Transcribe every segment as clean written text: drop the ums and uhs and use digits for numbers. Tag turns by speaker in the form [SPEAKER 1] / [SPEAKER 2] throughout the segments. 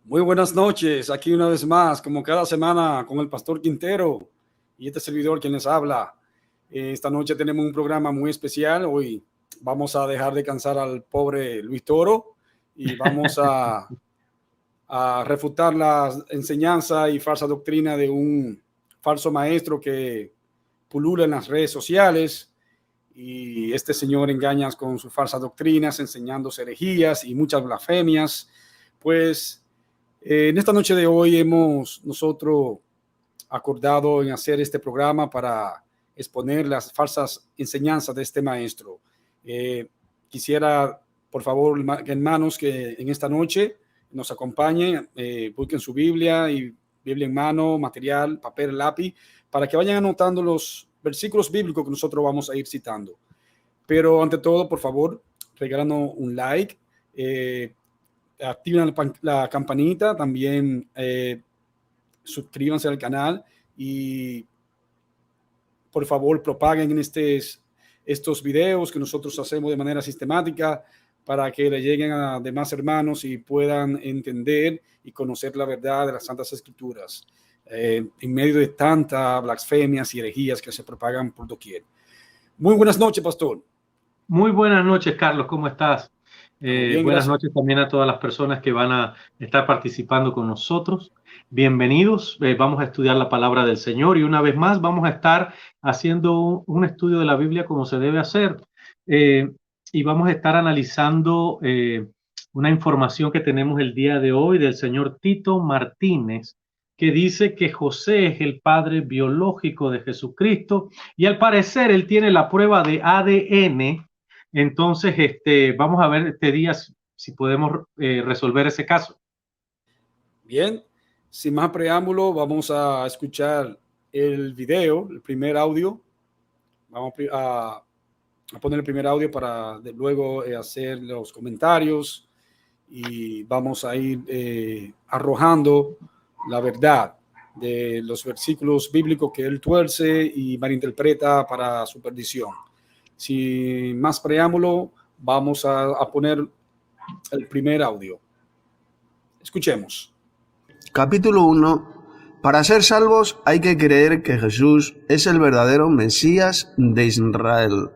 [SPEAKER 1] Muy buenas noches, aquí una vez más, como cada semana, con el Pastor Quintero y este servidor quien les habla. Esta noche tenemos un programa muy especial. Hoy vamos a dejar de cansar al pobre Luis Toro y vamos a refutar la enseñanza y falsa doctrina de un falso maestro que pulula en las redes sociales. Y este señor engaña con sus falsas doctrinas, enseñando herejías y muchas blasfemias. Pues en esta noche de hoy hemos nosotros acordado en hacer este programa para exponer las falsas enseñanzas de este maestro. Quisiera, por favor, hermanos, que en esta noche nos acompañen, busquen su Biblia y Biblia en mano, material, papel, lápiz, para que vayan anotando los versículos bíblicos que nosotros vamos a ir citando. Pero ante todo, por favor, regálanos un like, activen la campanita, también suscríbanse al canal y por favor propaguen estos videos que nosotros hacemos de manera sistemática para que le lleguen a demás hermanos y puedan entender y conocer la verdad de las Santas Escrituras en medio de tantas blasfemias y herejías que se propagan por doquier. Muy buenas noches, pastor.
[SPEAKER 2] Muy buenas noches, Carlos, ¿cómo estás?
[SPEAKER 1] Bien,
[SPEAKER 2] buenas
[SPEAKER 1] gracias.
[SPEAKER 2] noches también a todas las personas que van a estar participando con nosotros. Bienvenidos, vamos a estudiar la palabra del Señor y una vez más vamos a estar haciendo un estudio de la Biblia como se debe hacer y vamos a estar analizando una información que tenemos el día de hoy del señor Tito Martínez, que dice que José es el padre biológico de Jesucristo y al parecer él tiene la prueba de ADN. Entonces, vamos a ver este día si podemos resolver ese caso.
[SPEAKER 1] Bien, sin más preámbulo, vamos a escuchar el video, el primer audio. Vamos a poner el primer audio para luego hacer los comentarios y vamos a ir arrojando la verdad de los versículos bíblicos que él tuerce y malinterpreta para su perdición. Sin más preámbulo, vamos a poner el primer audio. Escuchemos.
[SPEAKER 3] Capítulo 1. Para ser salvos hay que creer que Jesús es el verdadero Mesías de Israel.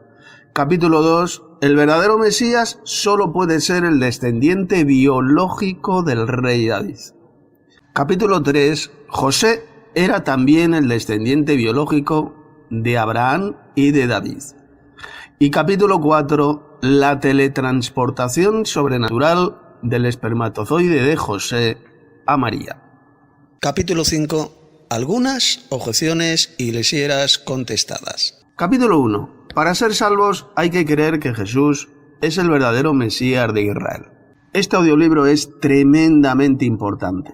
[SPEAKER 3] Capítulo 2. El verdadero Mesías solo puede ser el descendiente biológico del rey David. Capítulo 3. José era también el descendiente biológico de Abraham y de David. Y capítulo 4. La teletransportación sobrenatural del espermatozoide de José a María.
[SPEAKER 4] Capítulo 5. Algunas objeciones iglesieras contestadas.
[SPEAKER 3] Capítulo 1. Para ser salvos hay que creer que Jesús es el verdadero Mesías de Israel. Este audiolibro es tremendamente importante,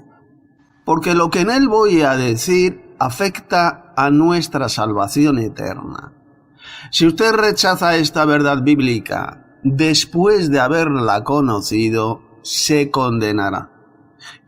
[SPEAKER 3] porque lo que en él voy a decir afecta a nuestra salvación eterna. Si usted rechaza esta verdad bíblica después de haberla conocido, se condenará.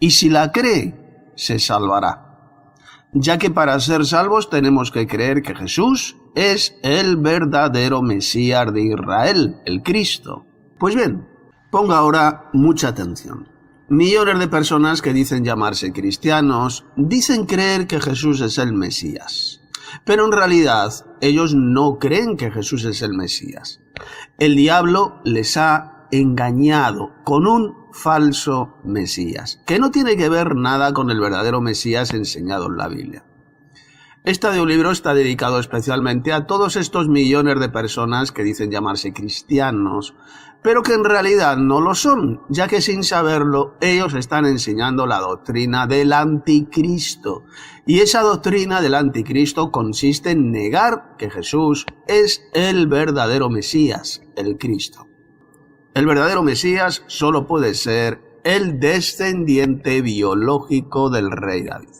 [SPEAKER 3] Y si la cree, se salvará. Ya que para ser salvos tenemos que creer que Jesús es el verdadero Mesías de Israel, el Cristo. Pues bien, ponga ahora mucha atención. Millones de personas que dicen llamarse cristianos dicen creer que Jesús es el Mesías. Pero en realidad ellos no creen que Jesús es el Mesías. El diablo les ha engañado con un falso Mesías, que no tiene que ver nada con el verdadero Mesías enseñado en la Biblia. Este audiolibro está dedicado especialmente a todos estos millones de personas que dicen llamarse cristianos, pero que en realidad no lo son, ya que sin saberlo ellos están enseñando la doctrina del anticristo. Y esa doctrina del anticristo consiste en negar que Jesús es el verdadero Mesías, el Cristo. El verdadero Mesías solo puede ser el descendiente biológico del rey David.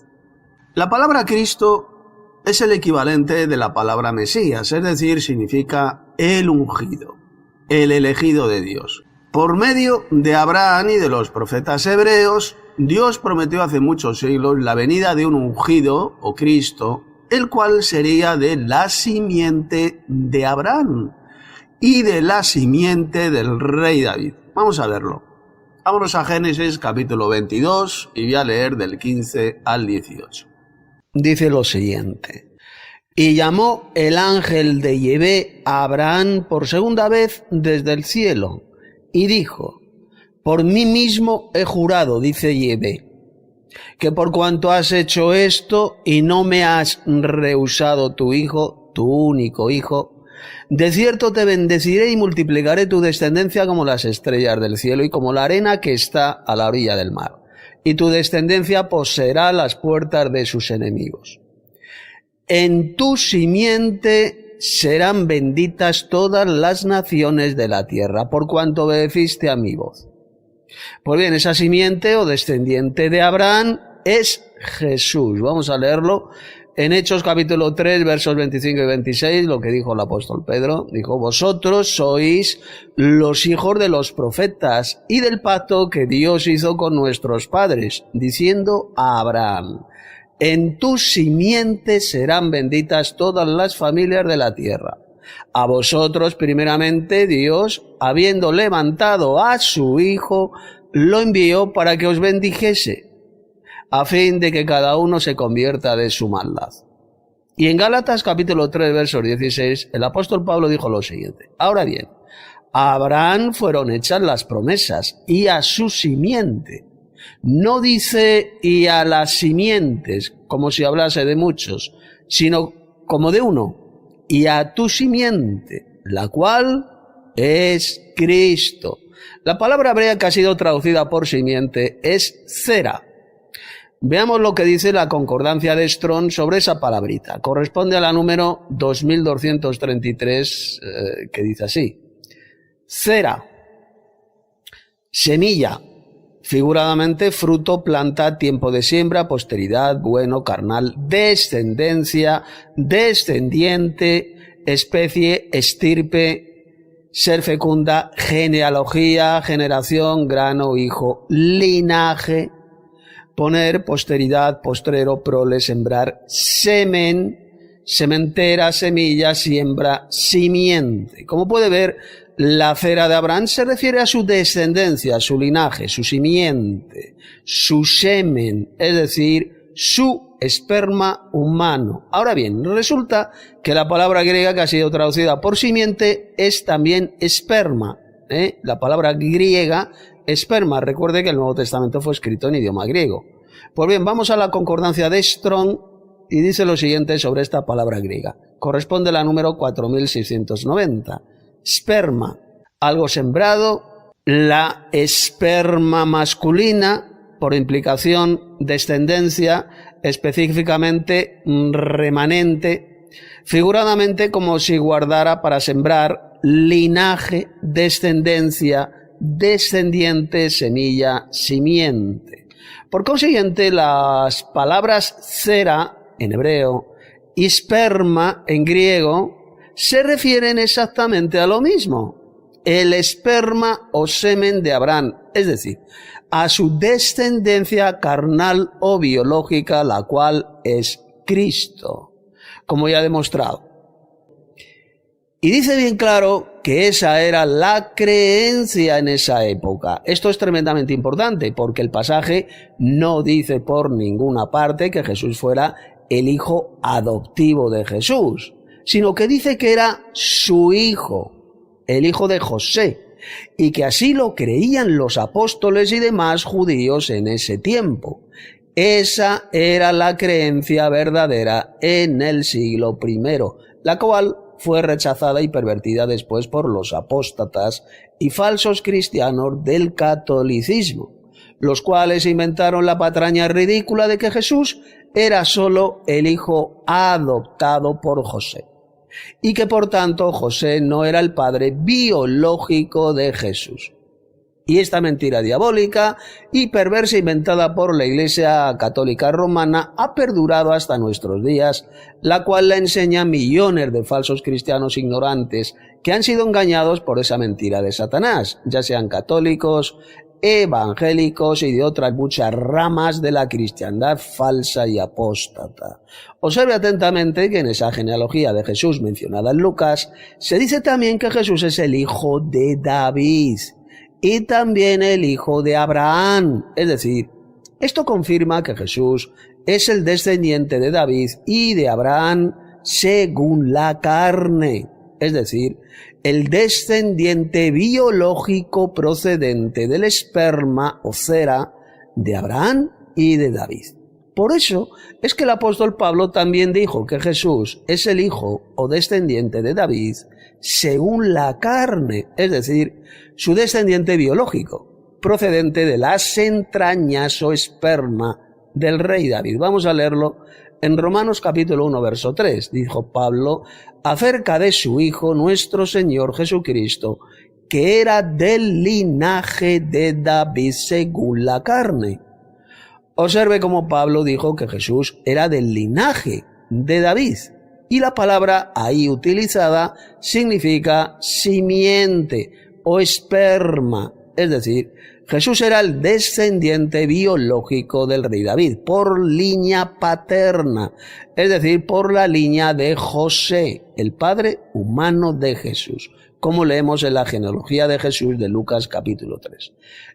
[SPEAKER 3] La palabra Cristo es el equivalente de la palabra Mesías, es decir, significa el ungido, el elegido de Dios. Por medio de Abraham y de los profetas hebreos, Dios prometió hace muchos siglos la venida de un ungido, o Cristo, el cual sería de la simiente de Abraham y de la simiente del rey David. Vamos a verlo. Vámonos a Génesis capítulo 22 y voy a leer del 15 al 18.
[SPEAKER 4] Dice lo siguiente: y llamó el ángel de Yahvé a Abraham por segunda vez desde el cielo, y dijo: por mí mismo he jurado, dice Yahvé, que por cuanto has hecho esto y no me has rehusado tu hijo, tu único hijo, de cierto te bendeciré y multiplicaré tu descendencia como las estrellas del cielo y como la arena que está a la orilla del mar. Y tu descendencia poseerá las puertas de sus enemigos. En tu simiente serán benditas todas las naciones de la tierra, por cuanto obedeciste a mi voz. Pues bien, esa simiente o descendiente de Abraham es Jesús. Vamos a leerlo en Hechos capítulo 3, versos 25 y 26, lo que dijo el apóstol Pedro. Dijo: vosotros sois los hijos de los profetas y del pacto que Dios hizo con nuestros padres, diciendo a Abraham: en tu simiente serán benditas todas las familias de la tierra. A vosotros, primeramente, Dios, habiendo levantado a su Hijo, lo envió para que os bendijese, a fin de que cada uno se convierta de su maldad. Y en Gálatas capítulo 3, verso 16, el apóstol Pablo dijo lo siguiente: ahora bien, a Abraham fueron hechas las promesas, y a su simiente. No dice y a las simientes, como si hablase de muchos, sino como de uno, y a tu simiente, la cual es Cristo. La palabra hebrea que ha sido traducida por simiente es cera. Veamos lo que dice la concordancia de Strong sobre esa palabrita. Corresponde a la número 2233, que dice así: cera, semilla, figuradamente fruto, planta, tiempo de siembra, posteridad, bueno, carnal, descendencia, descendiente, especie, estirpe, ser fecunda, genealogía, generación, grano, hijo, linaje, poner, posteridad, postrero, prole, sembrar, semen, sementera, semilla, siembra, simiente. Como puede ver, la cera de Abraham se refiere a su descendencia, a su linaje, su simiente, su semen, es decir, su esperma humano. Ahora bien, resulta que la palabra griega que ha sido traducida por simiente es también esperma. La palabra griega, esperma. Recuerde que el Nuevo Testamento fue escrito en idioma griego. Pues bien, vamos a la concordancia de Strong y dice lo siguiente sobre esta palabra griega. Corresponde a la número 4690. Sperma, algo sembrado, la esperma masculina, por implicación, descendencia, específicamente remanente, figuradamente como si guardara para sembrar, linaje, descendencia, descendiente, semilla, simiente. Por consiguiente, las palabras cera en hebreo y esperma en griego se refieren exactamente a lo mismo: el esperma o semen de Abraham, es decir, a su descendencia carnal o biológica, la cual es Cristo, como ya he demostrado. Y dice bien claro que esa era la creencia en esa época. Esto es tremendamente importante porque el pasaje no dice por ninguna parte que Jesús fuera el hijo adoptivo de Jesús, sino que dice que era su hijo, el hijo de José, y que así lo creían los apóstoles y demás judíos en ese tiempo. Esa era la creencia verdadera en el siglo I, la cual fue rechazada y pervertida después por los apóstatas y falsos cristianos del catolicismo, los cuales inventaron la patraña ridícula de que Jesús era solo el hijo adoptado por José, y que por tanto José no era el padre biológico de Jesús. Y esta mentira diabólica y perversa inventada por la Iglesia Católica Romana ha perdurado hasta nuestros días, la cual la enseña a millones de falsos cristianos ignorantes que han sido engañados por esa mentira de Satanás, ya sean católicos, evangélicos y de otras muchas ramas de la cristiandad falsa y apóstata. Observe atentamente que en esa genealogía de Jesús mencionada en Lucas se dice también que Jesús es el hijo de David, y también el hijo de Abraham. Es decir, esto confirma que Jesús es el descendiente de David y de Abraham según la carne. Es decir, el descendiente biológico procedente del esperma o cera de Abraham y de David. Por eso es que el apóstol Pablo también dijo que Jesús es el hijo o descendiente de David según la carne, es decir, su descendiente biológico, procedente de las entrañas o esperma del rey David. Vamos a leerlo en Romanos capítulo 1, verso 3. Dijo Pablo acerca de su Hijo, nuestro Señor Jesucristo, que era del linaje de David según la carne. Observe cómo Pablo dijo que Jesús era del linaje de David. Y la palabra ahí utilizada significa simiente o esperma. Es decir, Jesús era el descendiente biológico del rey David por línea paterna, es decir, por la línea de José, el padre humano de Jesús, como leemos en la genealogía de Jesús de Lucas capítulo 3.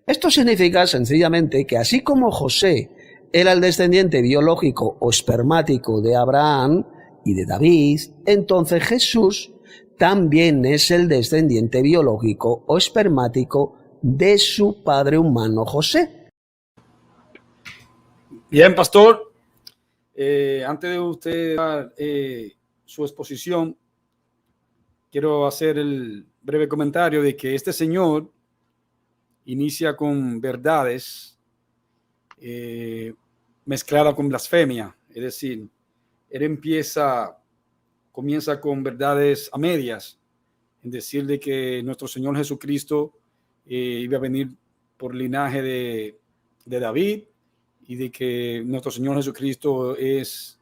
[SPEAKER 4] Esto significa sencillamente que así como José era el descendiente biológico o espermático de Abraham y de David, entonces Jesús también es el descendiente biológico o espermático de su padre humano José.
[SPEAKER 1] Bien, pastor. Antes de usted dar su exposición, quiero hacer el breve comentario de que este señor inicia con verdades mezcladas con blasfemia. Es decir, él comienza con verdades a medias, en decir de que nuestro Señor Jesucristo iba a venir por linaje de David y de que nuestro Señor Jesucristo es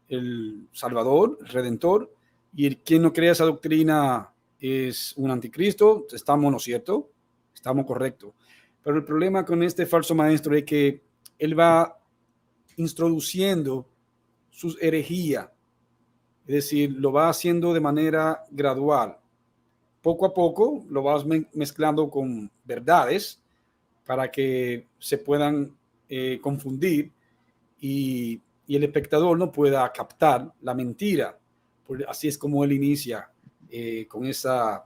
[SPEAKER 1] el Salvador, el Redentor, y quien no cree esa doctrina es un anticristo. Estamos, ¿no es cierto? Estamos correctos. Pero el problema con este falso maestro es que él va introduciendo sus herejías, es decir, lo va haciendo de manera gradual. Poco a poco lo vas mezclando con verdades para que se puedan confundir y el espectador no pueda captar la mentira. Así es como él inicia con esa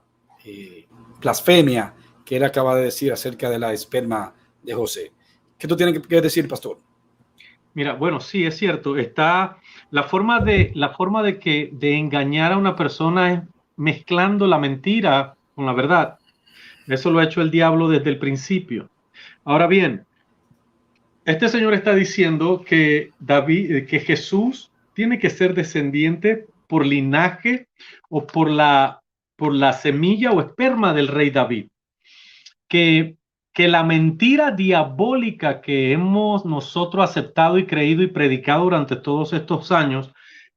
[SPEAKER 1] blasfemia que él acaba de decir acerca de la esperma de José. ¿Qué tú tienes que decir, pastor?
[SPEAKER 2] Mira, bueno, sí, es cierto. Está la forma de engañar a una persona es mezclando la mentira con la verdad. Eso lo ha hecho el diablo desde el principio. Ahora bien, este señor está diciendo que que Jesús tiene que ser descendiente por linaje o por la semilla o esperma del rey David. Que la mentira diabólica que hemos nosotros aceptado y creído y predicado durante todos estos años,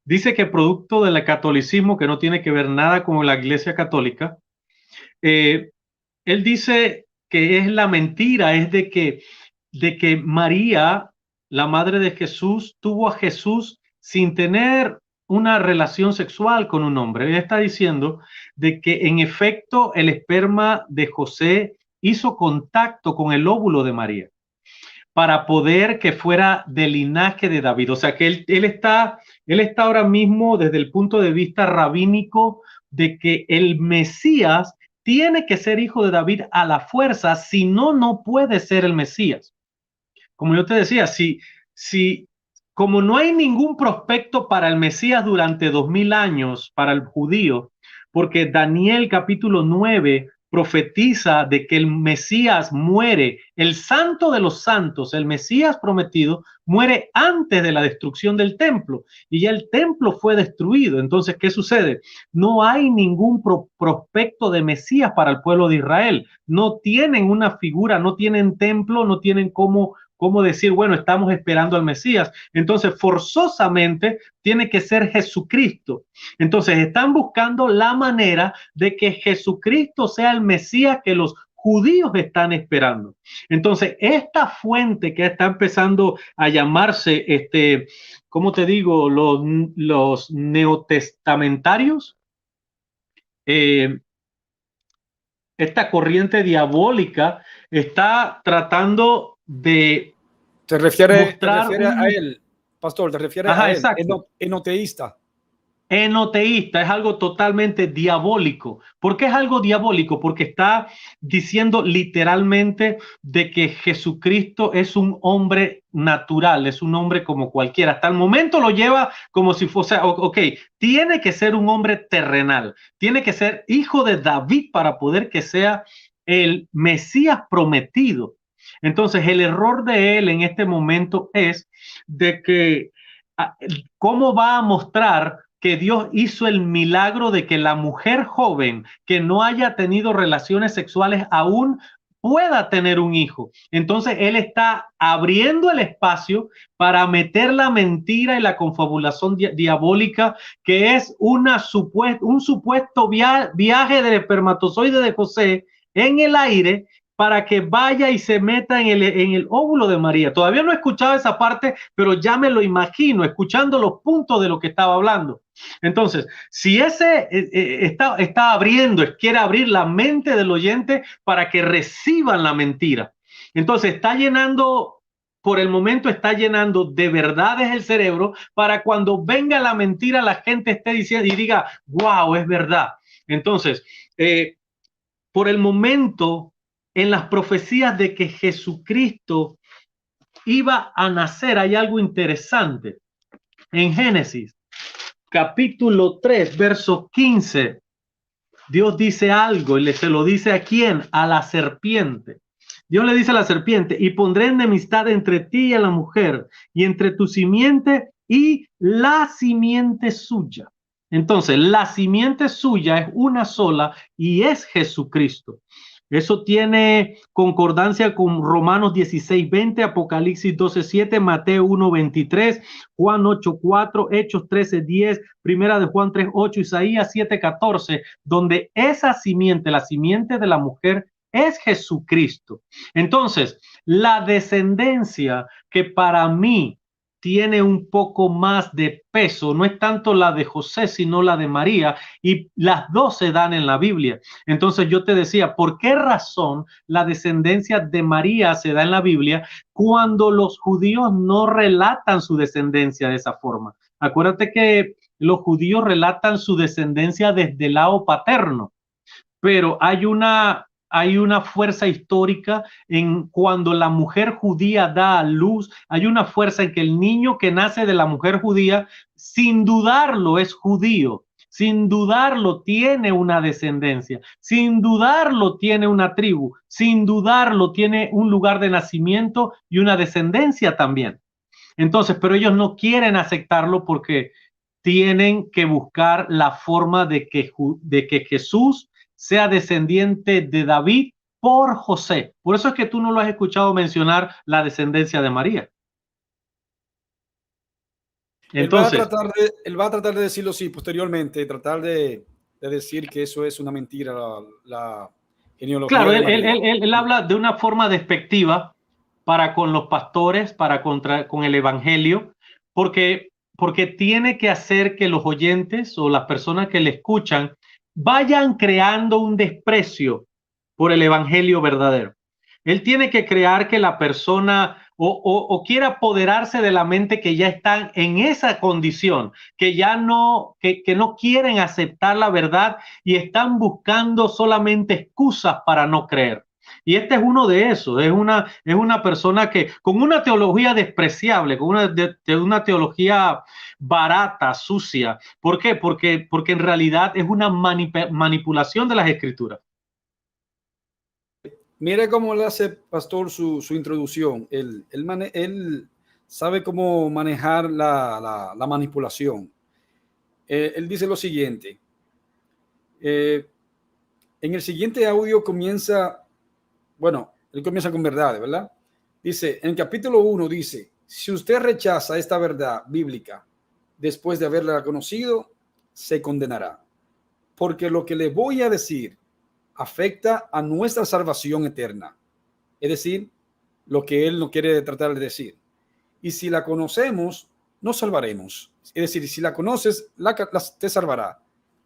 [SPEAKER 2] dice que producto del catolicismo, que no tiene que ver nada con la Iglesia Católica, él dice que es la mentira, es de que María, la madre de Jesús, tuvo a Jesús sin tener una relación sexual con un hombre. Él está diciendo de que en efecto el esperma de José hizo contacto con el óvulo de María para poder que fuera del linaje de David. O sea que él está ahora mismo desde el punto de vista rabínico de que el Mesías tiene que ser hijo de David a la fuerza, si no, no puede ser el Mesías. Como yo te decía, como no hay ningún prospecto para el Mesías durante 2000 años para el judío, porque Daniel capítulo 9 profetiza de que el Mesías muere, el santo de los santos, el Mesías prometido, muere antes de la destrucción del templo y ya el templo fue destruido. Entonces, ¿qué sucede? No hay ningún prospecto de Mesías para el pueblo de Israel. No tienen una figura, no tienen templo, no tienen cómo decir, bueno, estamos esperando al Mesías. Entonces, forzosamente tiene que ser Jesucristo. Entonces, están buscando la manera de que Jesucristo sea el Mesías que los judíos están esperando. Entonces, esta fuente que está empezando a llamarse, ¿cómo te digo? Los neotestamentarios, esta corriente diabólica está tratando de
[SPEAKER 1] Te refieres
[SPEAKER 2] mostrar
[SPEAKER 1] a él, pastor, te refieres
[SPEAKER 2] Ajá,
[SPEAKER 1] a él,
[SPEAKER 2] exacto.
[SPEAKER 1] enoteísta.
[SPEAKER 2] Enoteísta, es algo totalmente diabólico. ¿Por qué es algo diabólico? Porque está diciendo literalmente de que Jesucristo es un hombre natural, es un hombre como cualquiera. Hasta el momento lo lleva como si fuese, ok, tiene que ser un hombre terrenal, tiene que ser hijo de David para poder que sea el Mesías prometido. Entonces, el error de él en este momento es de que ¿cómo va a mostrar que Dios hizo el milagro de que la mujer joven que no haya tenido relaciones sexuales aún pueda tener un hijo? Entonces él está abriendo el espacio para meter la mentira y la confabulación diabólica, que es un supuesto viaje del espermatozoide de José en el aire, para que vaya y se meta en el óvulo de María. Todavía no he escuchado esa parte, pero ya me lo imagino, escuchando los puntos de lo que estaba hablando. Entonces, si ese está abriendo, quiere abrir la mente del oyente para que reciban la mentira. Entonces, está llenando, por el momento está llenando de verdades el cerebro para cuando venga la mentira, la gente esté diciendo y diga, wow, es verdad. Entonces, por el momento, en las profecías de que Jesucristo iba a nacer, hay algo interesante. En Génesis, capítulo 3, verso 15, Dios dice algo y se lo dice ¿a quién? A la serpiente. Dios le dice a la serpiente, y pondré enemistad entre ti y a la mujer, y entre tu simiente y la simiente suya. Entonces, la simiente suya es una sola y es Jesucristo. Eso tiene concordancia con Romanos 16:20, Apocalipsis 12:7, Mateo 1:23, Juan 8:4, Hechos 13:10, Primera de Juan 3:8, Isaías 7:14, donde esa simiente, la simiente de la mujer, es Jesucristo. Entonces, la descendencia que para mí tiene un poco más de peso, no es tanto la de José, sino la de María, y las dos se dan en la Biblia. Entonces yo te decía, ¿por qué razón la descendencia de María se da en la Biblia cuando los judíos no relatan su descendencia de esa forma? Acuérdate que los judíos relatan su descendencia desde el lado paterno, pero hay una fuerza histórica en cuando la mujer judía da a luz, hay una fuerza en que el niño que nace de la mujer judía, sin dudarlo, es judío. Sin dudarlo tiene una descendencia, sin dudarlo tiene una tribu, sin dudarlo tiene un lugar de nacimiento y una descendencia también. Entonces, pero ellos no quieren aceptarlo porque tienen que buscar la forma de que Jesús sea descendiente de David por José. Por eso es que tú no lo has escuchado mencionar la descendencia de María. Entonces,
[SPEAKER 1] él va a tratar de decirlo, sí, posteriormente, tratar de decir que eso es una mentira, la genealogía.
[SPEAKER 2] claro,
[SPEAKER 1] de María.
[SPEAKER 2] él habla de una forma despectiva para con los pastores, con el evangelio, porque tiene que hacer que los oyentes o las personas que le escuchan vayan creando un desprecio por el evangelio verdadero. Él tiene que crear que la persona o quiera apoderarse de la mente que ya están en esa condición, que ya no, que no quieren aceptar la verdad y están buscando solamente excusas para no creer. Y este es uno de esos, es una persona que con una teología despreciable, con una teología barata, sucia. ¿Por qué? Porque en realidad es una manipulación de las escrituras.
[SPEAKER 1] Mire cómo le hace, pastor, su introducción. Él sabe cómo manejar la manipulación. Él dice lo siguiente. En el siguiente audio comienza, bueno, él comienza con verdades, ¿verdad? Dice, en el capítulo 1 dice, si usted rechaza esta verdad bíblica después de haberla conocido, se condenará. Porque lo que le voy a decir afecta a nuestra salvación eterna. Es decir, lo que él no quiere tratar de decir. Y si la conocemos, nos salvaremos. Es decir, si la conoces, te salvará.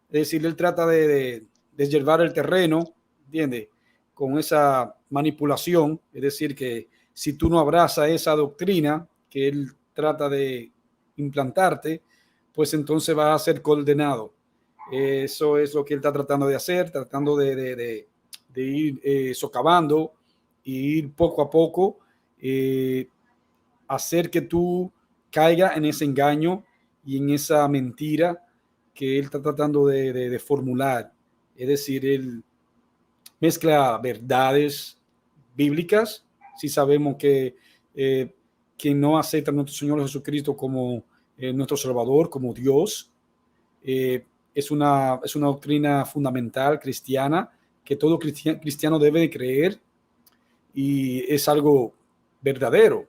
[SPEAKER 1] Es decir, él trata de llevar el terreno, ¿entiende? con esa manipulación, es decir, que si tú no abrazas esa doctrina que él trata de implantarte, pues entonces vas a ser condenado. Eso es lo que él está tratando de hacer, tratando de ir socavando y ir poco a poco, hacer que tú caigas en ese engaño y en esa mentira que él está tratando de formular. Es decir, él mezcla verdades bíblicas. Si sabemos que quien no acepta a nuestro Señor Jesucristo como nuestro Salvador, como Dios, es una doctrina fundamental cristiana que todo cristiano debe de creer, y es algo verdadero.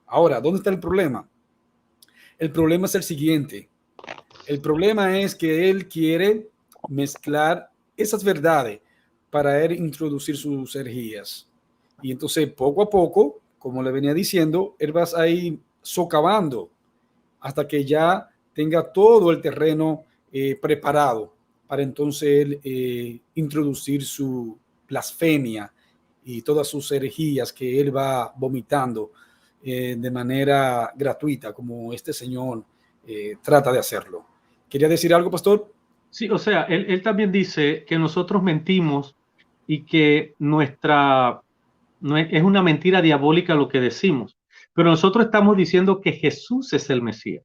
[SPEAKER 1] Ahora, ¿dónde está el problema? El problema es el siguiente. El problema es que él quiere mezclar esas verdades para él introducir sus herejías. Y entonces, poco a poco, como le venía diciendo, él va a ir socavando hasta que ya tenga todo el terreno preparado para entonces él introducir su blasfemia y todas sus herejías que él va vomitando de manera gratuita, como este señor trata de hacerlo. ¿Quería decir algo, pastor?
[SPEAKER 2] Sí, o sea, él también dice que nosotros mentimos y que no es una mentira diabólica lo que decimos, pero nosotros estamos diciendo que Jesús es el Mesías,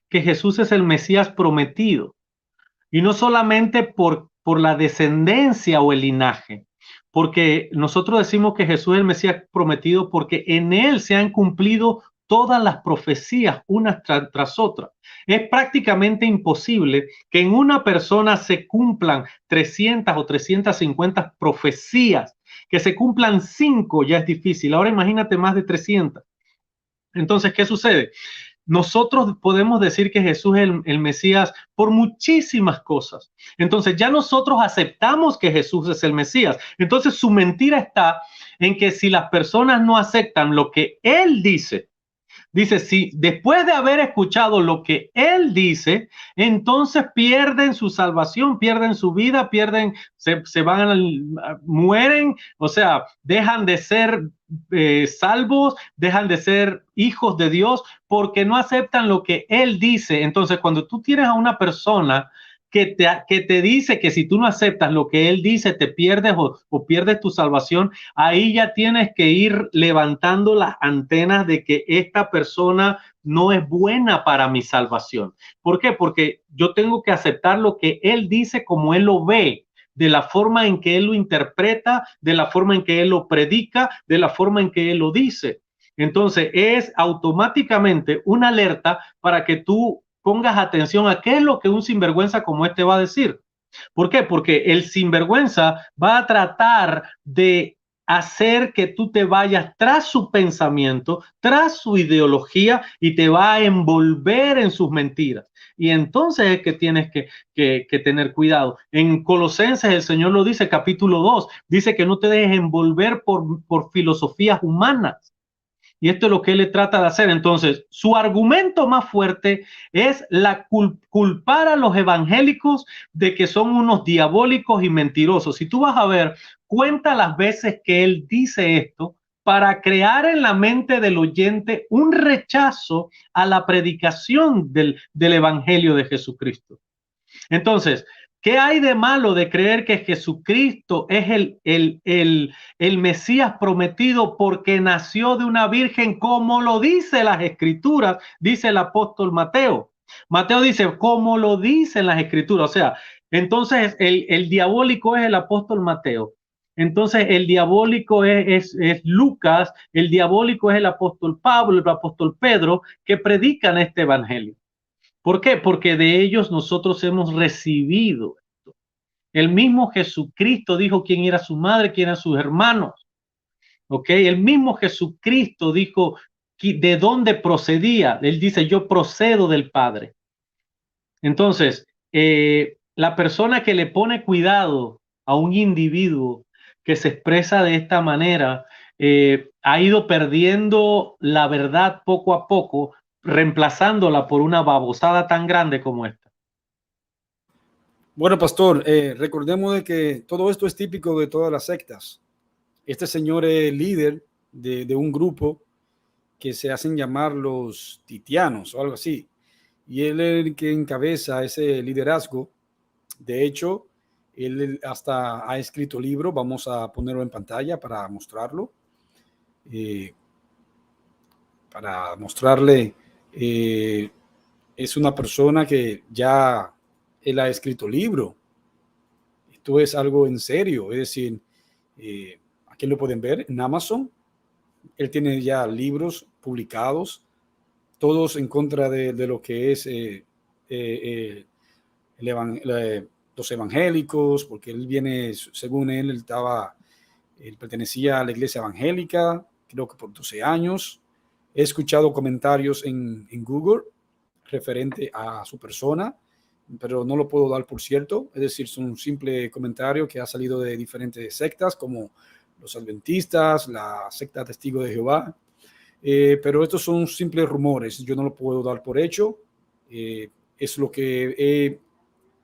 [SPEAKER 2] que Jesús es el Mesías prometido, y no solamente por la descendencia o el linaje, porque nosotros decimos que Jesús es el Mesías prometido porque en él se han cumplido todas las profecías unas tras otras. Es prácticamente imposible que en una persona se cumplan 300 o 350 profecías. Que se cumplan 5 ya es difícil. Ahora imagínate más de 300. Entonces, ¿qué sucede? Nosotros podemos decir que Jesús es el Mesías por muchísimas cosas. Entonces ya nosotros aceptamos que Jesús es el Mesías. Entonces su mentira está en que si las personas no aceptan lo que Él dice, si después de haber escuchado lo que Él dice, entonces pierden su salvación, pierden su vida, se van, mueren, o sea, dejan de ser salvos, dejan de ser hijos de Dios porque no aceptan lo que Él dice. Entonces, cuando tú tienes a una persona que te dice que si tú no aceptas lo que Él dice, te pierdes o pierdes tu salvación, ahí ya tienes que ir levantando las antenas de que esta persona no es buena para mi salvación. ¿Por qué? Porque yo tengo que aceptar lo que Él dice como Él lo ve, de la forma en que Él lo interpreta, de la forma en que Él lo predica, de la forma en que Él lo dice. Entonces es automáticamente una alerta para que tú pongas atención a qué es lo que un sinvergüenza como este va a decir. ¿Por qué? Porque el sinvergüenza va a tratar de hacer que tú te vayas tras su pensamiento, tras su ideología, y te va a envolver en sus mentiras. Y entonces es que tienes que tener cuidado. En Colosenses el Señor lo dice, capítulo 2, dice que no te dejes envolver por filosofías humanas. Y esto es lo que él le trata de hacer. Entonces, su argumento más fuerte es culpar a los evangélicos de que son unos diabólicos y mentirosos. Si tú vas a ver, cuenta las veces que él dice esto para crear en la mente del oyente un rechazo a la predicación del evangelio de Jesucristo. Entonces, ¿qué hay de malo de creer que Jesucristo es el Mesías prometido porque nació de una virgen, como lo dice las Escrituras? Dice el apóstol Mateo. Mateo dice, como lo dicen las Escrituras. O sea, entonces el diabólico es el apóstol Mateo. Entonces el diabólico es Lucas, el diabólico es el apóstol Pablo, el apóstol Pedro, que predican este evangelio. ¿Por qué? Porque de ellos nosotros hemos recibido esto. El mismo Jesucristo dijo quién era su madre, quién eran sus hermanos. ¿Ok? El mismo Jesucristo dijo de dónde procedía. Él dice, yo procedo del Padre. Entonces, la persona que le pone cuidado a un individuo que se expresa de esta manera, ha ido perdiendo la verdad poco a poco, reemplazándola por una babosada tan grande como esta.
[SPEAKER 1] Bueno, pastor, recordemos de que todo esto es típico de todas las sectas. Este señor es líder de un grupo que se hacen llamar los titianos o algo así. Y él es el que encabeza ese liderazgo. De hecho, él hasta ha escrito libro. Vamos a ponerlo en pantalla para mostrarlo. Para mostrarle, es una persona que ya él ha escrito libro. Esto es algo en serio. Es decir, aquí lo pueden ver en Amazon. Él tiene ya libros publicados, todos en contra de lo que es los evangélicos, porque él viene, según él pertenecía a la iglesia evangélica, creo que por 12 años. He escuchado comentarios en Google referente a su persona, pero no lo puedo dar por cierto. Es decir, es un simple comentario que ha salido de diferentes sectas como los adventistas, la secta Testigo de Jehová. Pero estos son simples rumores. Yo no lo puedo dar por hecho. Es lo que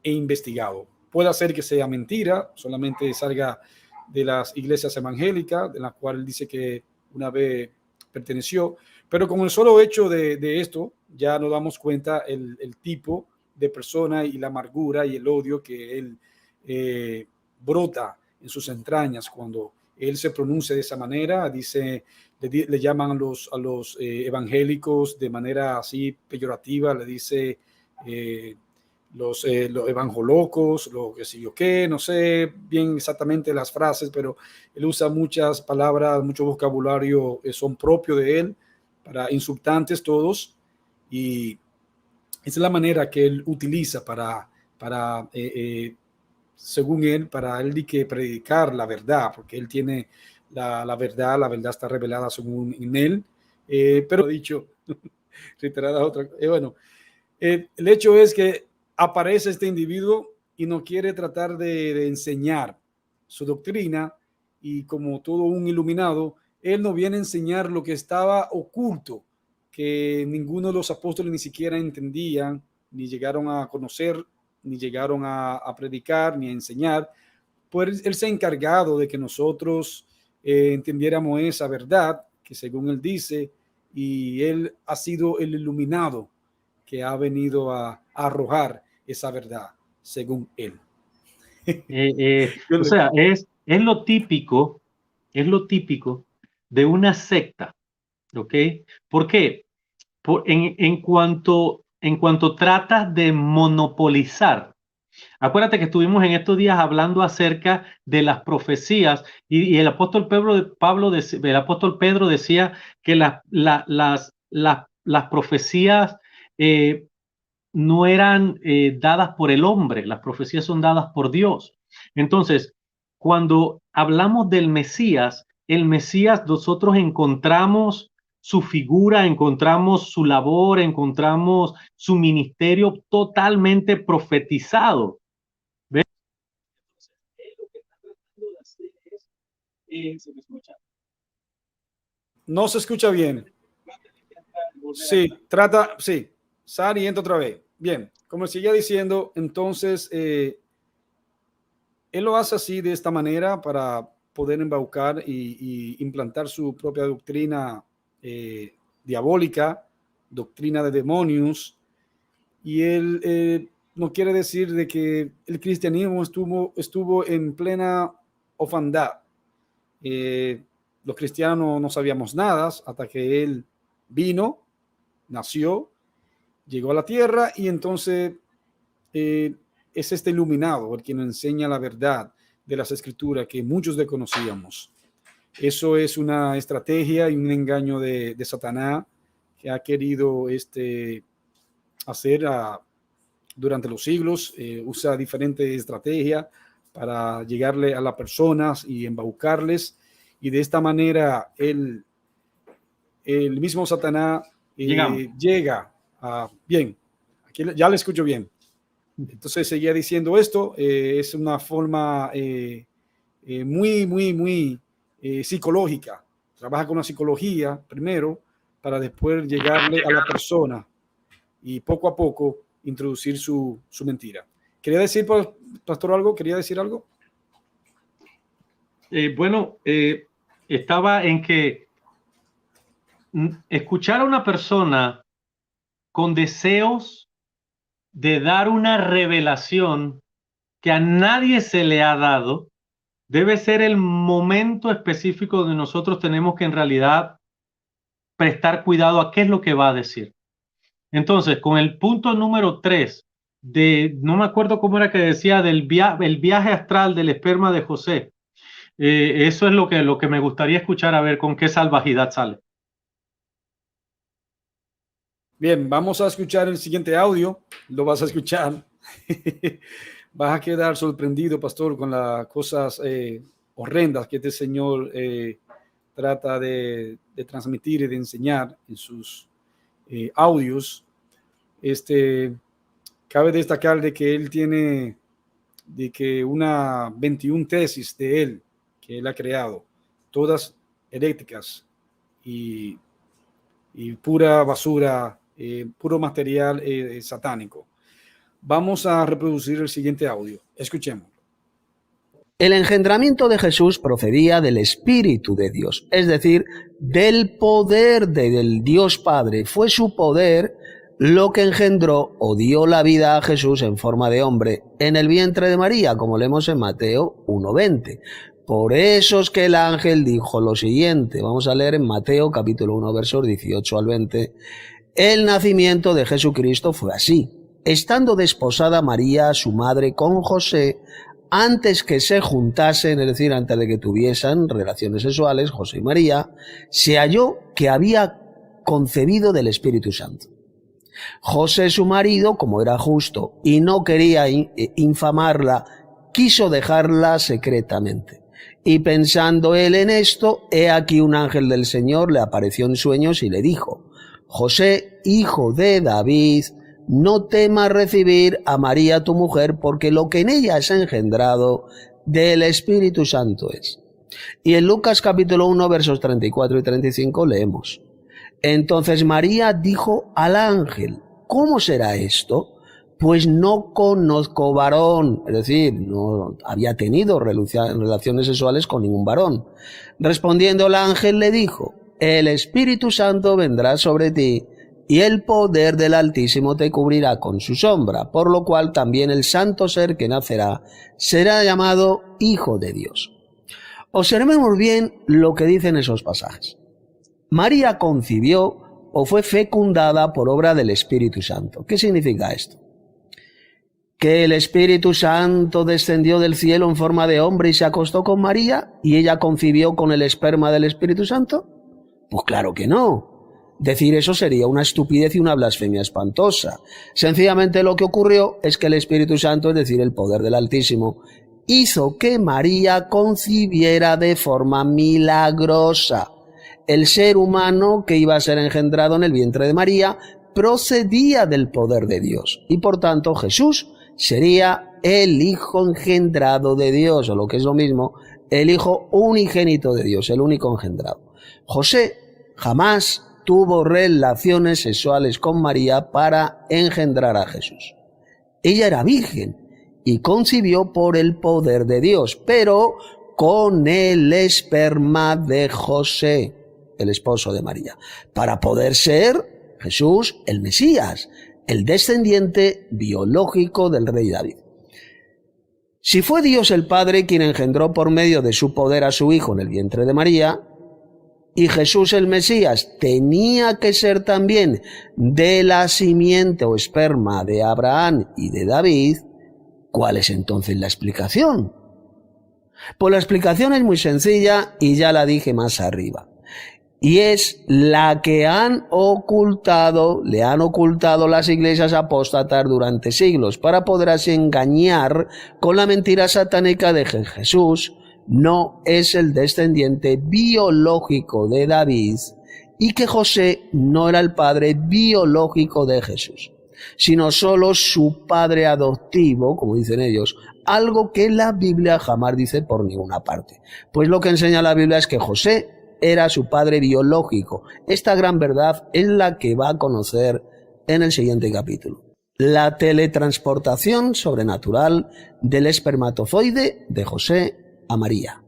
[SPEAKER 1] he investigado. Puede ser que sea mentira, solamente salga de las iglesias evangélicas, de la cual él dice que una vez perteneció. Pero con el solo hecho de esto, ya nos damos cuenta el tipo de persona y la amargura y el odio que él brota en sus entrañas cuando él se pronuncia de esa manera. Dice, le llaman a los evangélicos de manera así peyorativa, le dice los evangelocos, lo que sé yo qué, no sé bien exactamente las frases, pero él usa muchas palabras, mucho vocabulario son propio de él, para insultantes todos, y esa es la manera que él utiliza para según él, para él que predicar la verdad, porque él tiene la verdad está revelada según en él, pero dicho, reiterada otra, bueno, el hecho es que aparece este individuo y no quiere tratar de enseñar su doctrina, y como todo un iluminado, él no viene a enseñar lo que estaba oculto, que ninguno de los apóstoles ni siquiera entendían, ni llegaron a conocer, ni llegaron a predicar, ni a enseñar. Pues él se ha encargado de que nosotros entendiéramos esa verdad, que según él dice, y él ha sido el iluminado que ha venido a arrojar esa verdad, según él.
[SPEAKER 2] O sea, es lo típico de una secta, ¿ok? ¿Por qué? En cuanto tratas de monopolizar. Acuérdate que estuvimos en estos días hablando acerca de las profecías y el apóstol el apóstol Pedro decía que las profecías no eran dadas por el hombre, las profecías son dadas por Dios. Entonces, cuando hablamos del Mesías, el Mesías, nosotros encontramos su figura, encontramos su labor, encontramos su ministerio totalmente profetizado. ¿Ves? Lo que está tratando de hacer es, ¿se me escucha?
[SPEAKER 1] No se escucha bien. Sí, sí, sal y entra otra vez. Bien, como seguía diciendo, entonces él lo hace así, de esta manera, para poder embaucar y implantar su propia doctrina diabólica, doctrina de demonios. Y él no quiere decir de que el cristianismo estuvo en plena orfandad. Los cristianos no sabíamos nada hasta que él vino, nació, llegó a la tierra, y entonces es este iluminado el quien enseña la verdad de las escrituras que muchos desconocíamos. Eso es una estrategia y un engaño de Satanás, que ha querido hacer durante los siglos. Usa diferentes estrategias para llegarle a las personas y embaucarles, y de esta manera el mismo Satanás llega a... Bien, aquí ya le escucho bien. Entonces seguía diciendo esto, es una forma muy psicológica. Trabaja con la psicología primero para después llegarle a la persona y poco a poco introducir su mentira. ¿Quería decir, pastor, algo? ¿Quería decir algo?
[SPEAKER 2] Bueno, estaba en que escuchar a una persona con deseos de dar una revelación que a nadie se le ha dado, debe ser el momento específico donde nosotros tenemos que en realidad prestar cuidado a qué es lo que va a decir. Entonces, con el punto número 3, no me acuerdo cómo era que decía, el viaje astral del esperma de José, eso es lo que me gustaría escuchar, a ver con qué salvajidad sale.
[SPEAKER 1] Bien, vamos a escuchar el siguiente audio. Lo vas a escuchar. Vas a quedar sorprendido, pastor, con las cosas horrendas que este señor trata de transmitir y de enseñar en sus audios. Cabe destacar de que él tiene una 21 tesis de él que él ha creado, todas heréticas y pura basura, puro material satánico. Vamos a reproducir el siguiente audio. Escuchemos.
[SPEAKER 4] El engendramiento de Jesús procedía del Espíritu de Dios, es decir, del poder del Dios Padre. Fue su poder lo que engendró o dio la vida a Jesús en forma de hombre en el vientre de María, como leemos en Mateo 1:20. Por eso es que el ángel dijo lo siguiente. Vamos a leer en Mateo capítulo 1, versos 18 al 20. El nacimiento de Jesucristo fue así. Estando desposada María, su madre, con José, antes que se juntasen, es decir, antes de que tuviesen relaciones sexuales, José y María, se halló que había concebido del Espíritu Santo. José, su marido, como era justo y no quería infamarla, quiso dejarla secretamente. Y pensando él en esto, he aquí un ángel del Señor le apareció en sueños y le dijo: José, hijo de David, no temas recibir a María tu mujer, porque lo que en ella es engendrado del Espíritu Santo es. Y en Lucas capítulo 1, versos 34 y 35 leemos: Entonces María dijo al ángel: ¿Cómo será esto? Pues no conozco varón, es decir, no había tenido relaciones sexuales con ningún varón. Respondiendo el ángel le dijo: El Espíritu Santo vendrá sobre ti, y el poder del Altísimo te cubrirá con su sombra, por lo cual también el santo ser que nacerá será llamado Hijo de Dios. Observemos bien lo que dicen esos pasajes. María concibió o fue fecundada por obra del Espíritu Santo. ¿Qué significa esto? ¿Que el Espíritu Santo descendió del cielo en forma de hombre y se acostó con María y ella concibió con el esperma del Espíritu Santo? Pues claro que no. Decir eso sería una estupidez y una blasfemia espantosa. Sencillamente lo que ocurrió es que el Espíritu Santo, es decir, el poder del Altísimo, hizo que María concibiera de forma milagrosa. El ser humano que iba a ser engendrado en el vientre de María procedía del poder de Dios y por tanto Jesús sería el Hijo engendrado de Dios, o lo que es lo mismo, el Hijo unigénito de Dios, el único engendrado. José jamás tuvo relaciones sexuales con María para engendrar a Jesús. Ella era virgen y concibió por el poder de Dios, pero con el esperma de José, el esposo de María, para poder ser Jesús el Mesías, el descendiente biológico del rey David. Si fue Dios el Padre quien engendró por medio de su poder a su Hijo en el vientre de María, y Jesús el Mesías tenía que ser también de la simiente o esperma de Abraham y de David, ¿cuál es entonces la explicación? Pues la explicación es muy sencilla y ya la dije más arriba. Y es la que le han ocultado las iglesias apóstatas durante siglos para poder así engañar con la mentira satánica de que Jesús no es el descendiente biológico de David y que José no era el padre biológico de Jesús, sino solo su padre adoptivo, como dicen ellos, algo que la Biblia jamás dice por ninguna parte. Pues lo que enseña la Biblia es que José era su padre biológico. Esta gran verdad es la que va a conocer en el siguiente capítulo. La teletransportación sobrenatural del espermatozoide de José a María.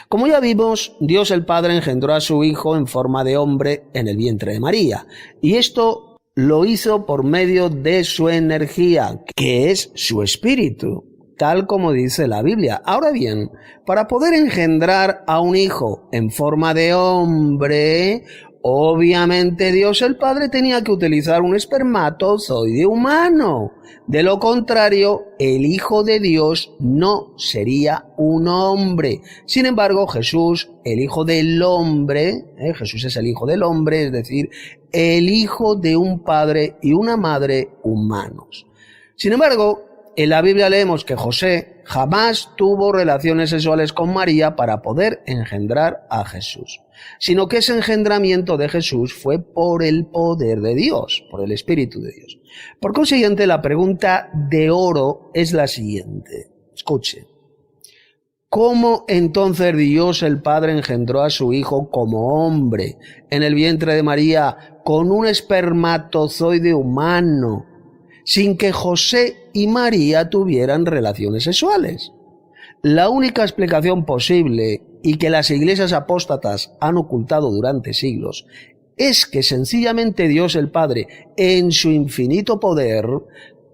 [SPEAKER 4] Como ya vimos, Dios el Padre engendró a su Hijo en forma de hombre en el vientre de María, y esto lo hizo por medio de su energía, que es su espíritu, tal como dice la Biblia. Ahora bien, para poder engendrar a un hijo en forma de hombre, obviamente Dios el Padre tenía que utilizar un espermatozoide humano. De lo contrario, el Hijo de Dios no sería un hombre. Sin embargo, Jesús, el Hijo del hombre, Jesús es el Hijo del hombre, es decir, el hijo de un padre y una madre humanos. Sin embargo, en la Biblia leemos que José jamás tuvo relaciones sexuales con María para poder engendrar a Jesús, sino que ese engendramiento de Jesús fue por el poder de Dios, por el Espíritu de Dios. Por consiguiente, la pregunta de oro es la siguiente. Escuche. ¿Cómo entonces Dios el Padre engendró a su Hijo como hombre en el vientre de María con un espermatozoide humano, sin que José y María tuvieran relaciones sexuales? La única explicación posible, y que las iglesias apóstatas han ocultado durante siglos, es que sencillamente Dios el Padre, en su infinito poder,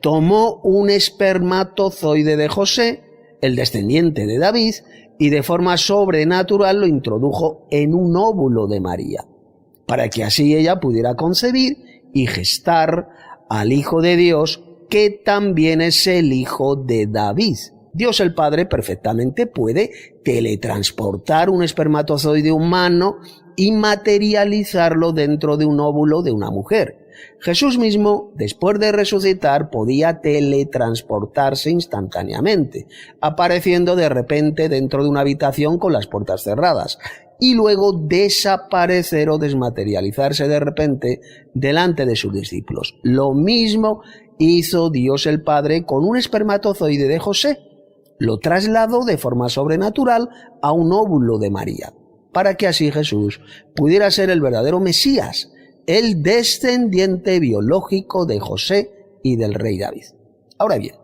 [SPEAKER 4] tomó un espermatozoide de José, el descendiente de David, y de forma sobrenatural lo introdujo en un óvulo de María, para que así ella pudiera concebir y gestar al Hijo de Dios, que también es el Hijo de David. Dios el Padre perfectamente puede teletransportar un espermatozoide humano y materializarlo dentro de un óvulo de una mujer. Jesús mismo, después de resucitar, podía teletransportarse instantáneamente, apareciendo de repente dentro de una habitación con las puertas cerradas, y luego desaparecer o desmaterializarse de repente delante de sus discípulos. Lo mismo hizo Dios el Padre con un espermatozoide de José. Lo trasladó de forma sobrenatural a un óvulo de María, para que así Jesús pudiera ser el verdadero Mesías, el descendiente biológico de José y del rey David. Ahora bien,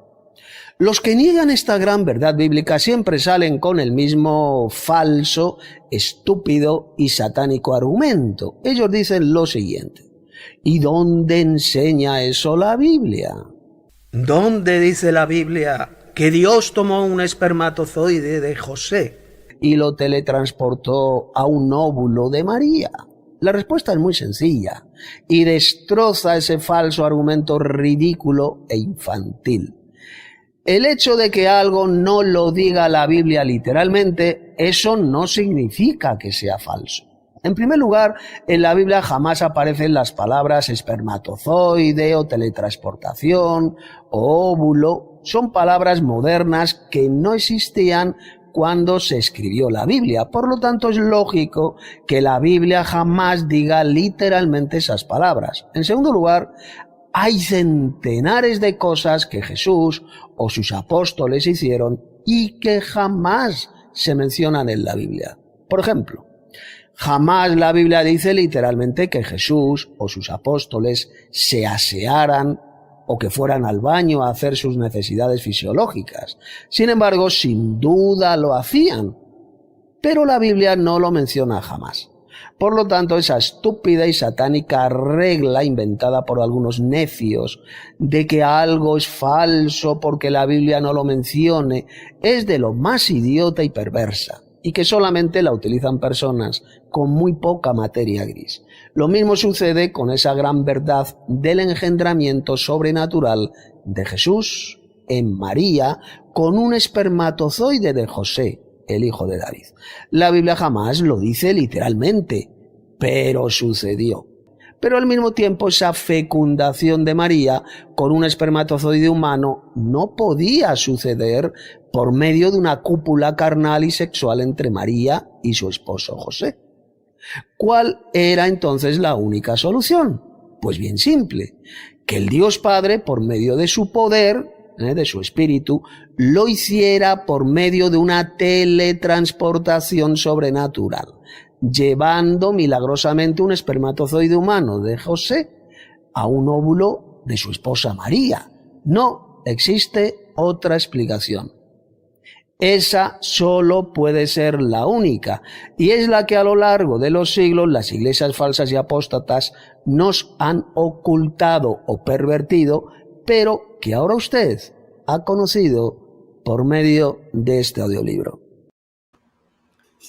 [SPEAKER 4] los que niegan esta gran verdad bíblica siempre salen con el mismo falso, estúpido y satánico argumento. Ellos dicen lo siguiente: ¿y dónde enseña eso la Biblia? ¿Dónde dice la Biblia que Dios tomó un espermatozoide de José y lo teletransportó a un óvulo de María? La respuesta es muy sencilla y destroza ese falso argumento ridículo e infantil. El hecho de que algo no lo diga la Biblia literalmente, eso no significa que sea falso. En primer lugar, en la Biblia jamás aparecen las palabras espermatozoide o teletransportación o óvulo. Son palabras modernas que no existían cuando se escribió la Biblia. Por lo tanto, es lógico que la Biblia jamás diga literalmente esas palabras. En segundo lugar, hay centenares de cosas que Jesús o sus apóstoles hicieron y que jamás se mencionan en la Biblia. Por ejemplo, jamás la Biblia dice literalmente que Jesús o sus apóstoles se asearan o que fueran al baño a hacer sus necesidades fisiológicas. Sin embargo, sin duda lo hacían, pero la Biblia no lo menciona jamás. Por lo tanto, esa estúpida y satánica regla inventada por algunos necios de que algo es falso porque la Biblia no lo mencione es de lo más idiota y perversa, y que solamente la utilizan personas con muy poca materia gris. Lo mismo sucede con esa gran verdad del engendramiento sobrenatural de Jesús en María con un espermatozoide de José, el hijo de David. La Biblia jamás lo dice literalmente, pero sucedió. Pero al mismo tiempo esa fecundación de María con un espermatozoide humano no podía suceder por medio de una cópula carnal y sexual entre María y su esposo José. ¿Cuál era entonces la única solución? Pues bien simple, que el Dios Padre, por medio de su poder, de su espíritu, lo hiciera por medio de una teletransportación sobrenatural, llevando milagrosamente un espermatozoide humano de José a un óvulo de su esposa María. No existe otra explicación. Esa solo puede ser la única, y es la que a lo largo de los siglos las iglesias falsas y apóstatas nos han ocultado o pervertido, pero que ahora usted ha conocido por medio de este audiolibro.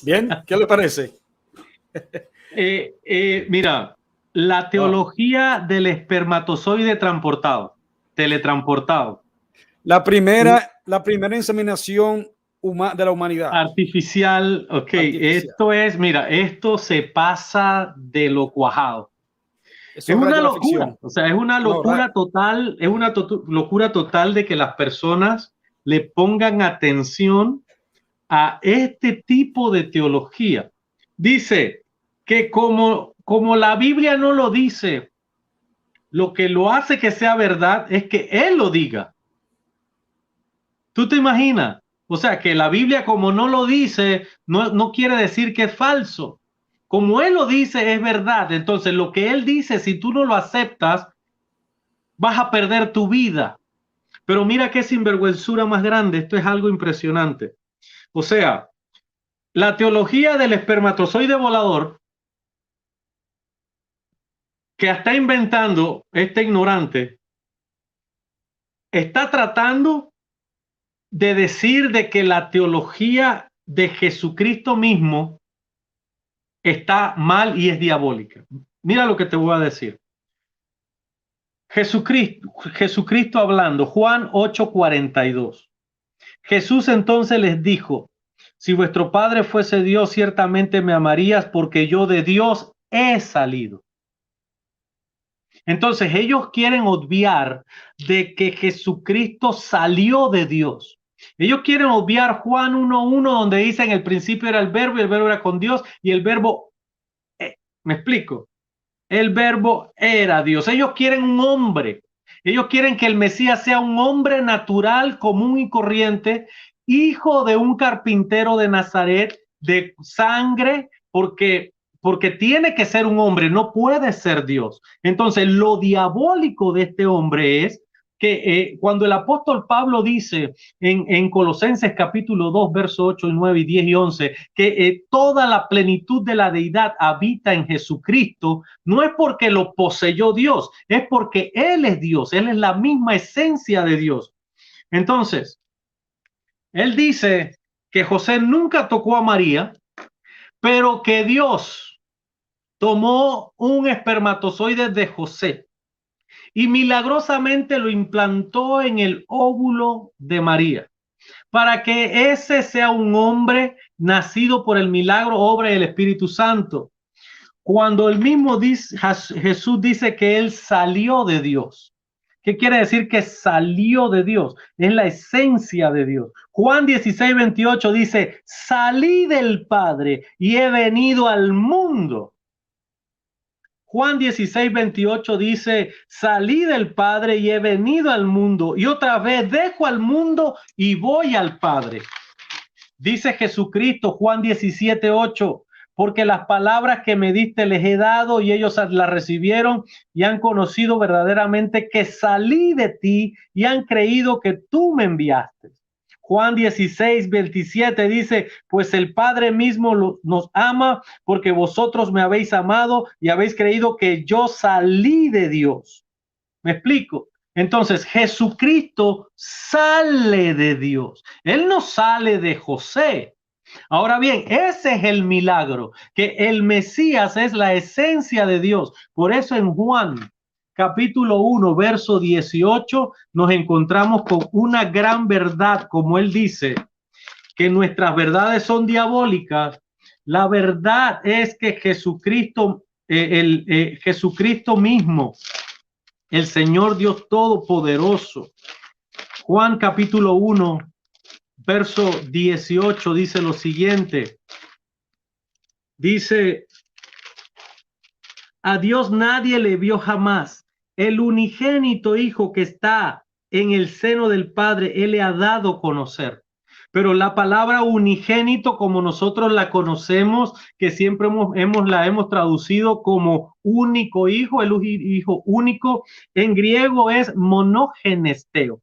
[SPEAKER 1] Bien, ¿qué le parece?
[SPEAKER 2] Mira, la teología del espermatozoide teletransportado.
[SPEAKER 1] La primera inseminación de la humanidad.
[SPEAKER 2] Artificial, ok.
[SPEAKER 1] Artificial.
[SPEAKER 2] Mira, esto se pasa de lo cuajado.
[SPEAKER 1] Eso
[SPEAKER 2] Es una
[SPEAKER 1] raya la
[SPEAKER 2] locura,
[SPEAKER 1] ficción.
[SPEAKER 2] o sea, es una locura total, es una locura total de que las personas le pongan atención a este tipo de teología. Dice que como la Biblia no lo dice, lo que lo hace que sea verdad es que Él lo diga. ¿Tú te imaginas? O sea, que la Biblia como no lo dice, no quiere decir que es falso. Como Él lo dice, es verdad. Entonces, lo que Él dice, si tú no lo aceptas, vas a perder tu vida. Pero mira qué sinvergüenzura más grande. Esto es algo impresionante. O sea, la teología del espermatozoide volador que está inventando este ignorante está tratando de decir de que la teología de Jesucristo mismo está mal y es diabólica. Mira lo que te voy a decir. Jesucristo hablando, Juan 8:42. Jesús entonces les dijo: si vuestro Padre fuese Dios, ciertamente me amarías, porque yo de Dios he salido. Entonces ellos quieren obviar de que Jesucristo salió de Dios. Ellos quieren obviar Juan 1:1, donde dice: en el principio era el verbo y el verbo era con Dios y el verbo, ¿me explico? El verbo era Dios. Ellos quieren un hombre. Ellos quieren que el Mesías sea un hombre natural, común y corriente, hijo de un carpintero de Nazaret, de sangre, porque tiene que ser un hombre, no puede ser Dios. Entonces, lo diabólico de este hombre es que cuando el apóstol Pablo dice en Colosenses capítulo 2, verso 8 y 9 y 10 y 11, que toda la plenitud de la deidad habita en Jesucristo, no es porque lo poseyó Dios, es porque Él es Dios, Él es la misma esencia de Dios. Entonces, él dice que José nunca tocó a María, pero que Dios tomó un espermatozoide de José y milagrosamente lo implantó en el óvulo de María, para que ese sea un hombre nacido por el milagro, obra del Espíritu Santo. Cuando el mismo Jesús dice que él salió de Dios. ¿Qué quiere decir que salió de Dios? Es la esencia de Dios. Juan 16:28 dice: salí del Padre y he venido al mundo. Juan 16:28 dice: salí del Padre y he venido al mundo, y otra vez dejo al mundo y voy al Padre. Dice Jesucristo, Juan 17:8: porque las palabras que me diste les he dado y ellos las recibieron y han conocido verdaderamente que salí de ti y han creído que tú me enviaste. Juan 16:27 dice: pues el Padre mismo nos ama porque vosotros me habéis amado y habéis creído que yo salí de Dios. ¿Me explico? Entonces Jesucristo sale de Dios. Él no sale de José. Ahora bien, ese es el milagro, que el Mesías es la esencia de Dios. Por eso en Juan capítulo 1, verso 18, nos encontramos con una gran verdad, como él dice, que nuestras verdades son diabólicas. La verdad es que Jesucristo, Jesucristo mismo, el Señor Dios Todopoderoso, Juan capítulo 1, verso 18 dice lo siguiente. Dice: a Dios nadie le vio jamás. El unigénito Hijo que está en el seno del Padre, Él le ha dado a conocer. Pero la palabra unigénito, como nosotros la conocemos, que siempre la hemos traducido como único hijo, el hijo único, en griego es monogenesteo.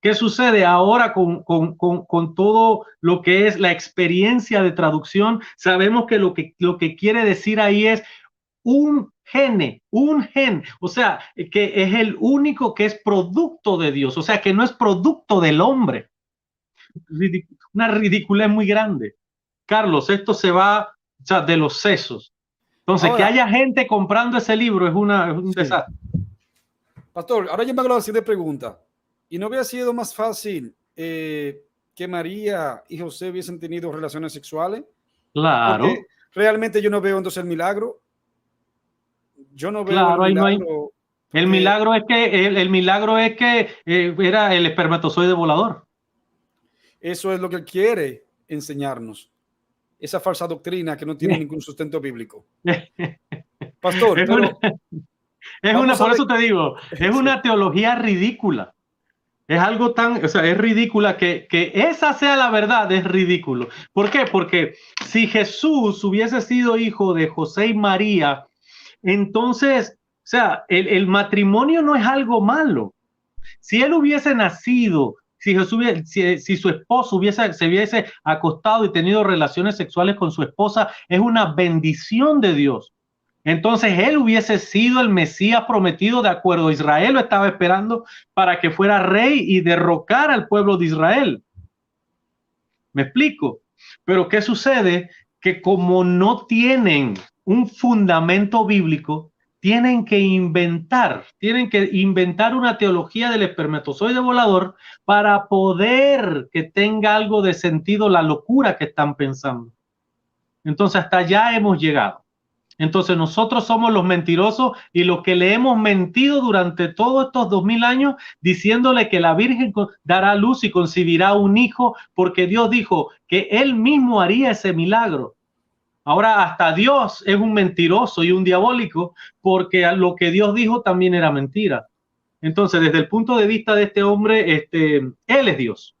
[SPEAKER 2] ¿Qué sucede ahora con todo lo que es la experiencia de traducción? Sabemos que lo que quiere decir ahí es un gen, o sea, que es el único que es producto de Dios, o sea, que no es producto del hombre. Una ridiculez muy grande. Carlos, esto se va, o sea, de los sesos. Entonces,
[SPEAKER 1] Ahora,
[SPEAKER 2] que haya gente comprando ese libro es un
[SPEAKER 1] sí.
[SPEAKER 2] desastre.
[SPEAKER 1] Pastor, ahora yo me hago la siguiente pregunta. ¿Y no hubiera sido más fácil que María y José hubiesen tenido relaciones sexuales?
[SPEAKER 2] Claro,
[SPEAKER 1] Porque realmente yo no veo entonces el milagro. Yo no veo el
[SPEAKER 2] claro, ahí no hay.
[SPEAKER 1] milagro.
[SPEAKER 2] El
[SPEAKER 1] Porque
[SPEAKER 2] milagro es que el milagro es que era el espermatozoide volador.
[SPEAKER 1] eso es lo que él quiere enseñarnos. Esa falsa doctrina que no tiene ningún sustento bíblico. Pastor, pero vamos a
[SPEAKER 2] Por
[SPEAKER 1] ver.
[SPEAKER 2] eso te digo, es una teología ridícula. Es algo tan, o sea, es ridícula que esa sea la verdad, es ridículo. ¿Por qué? Porque si Jesús hubiese sido hijo de José y María, entonces, o sea, el matrimonio no es algo malo. Si él hubiese nacido, si su esposo se hubiese acostado y tenido relaciones sexuales con su esposa, es una bendición de Dios. Entonces él hubiese sido el Mesías prometido, de acuerdo. Israel lo estaba esperando para que fuera rey y derrocar al pueblo de Israel. ¿Me explico? Pero ¿qué sucede? Que como no tienen un fundamento bíblico, tienen que inventar una teología del espermatozoide volador para poder que tenga algo de sentido la locura que están pensando. Entonces hasta allá hemos llegado. Entonces nosotros somos los mentirosos y los que le hemos mentido durante todos estos 2000 años diciéndole que la Virgen dará luz y concebirá un hijo porque Dios dijo que él mismo haría ese milagro. Ahora hasta Dios es un mentiroso y un diabólico porque lo que Dios dijo también era mentira. Entonces, desde el punto de vista de este hombre, él es Dios.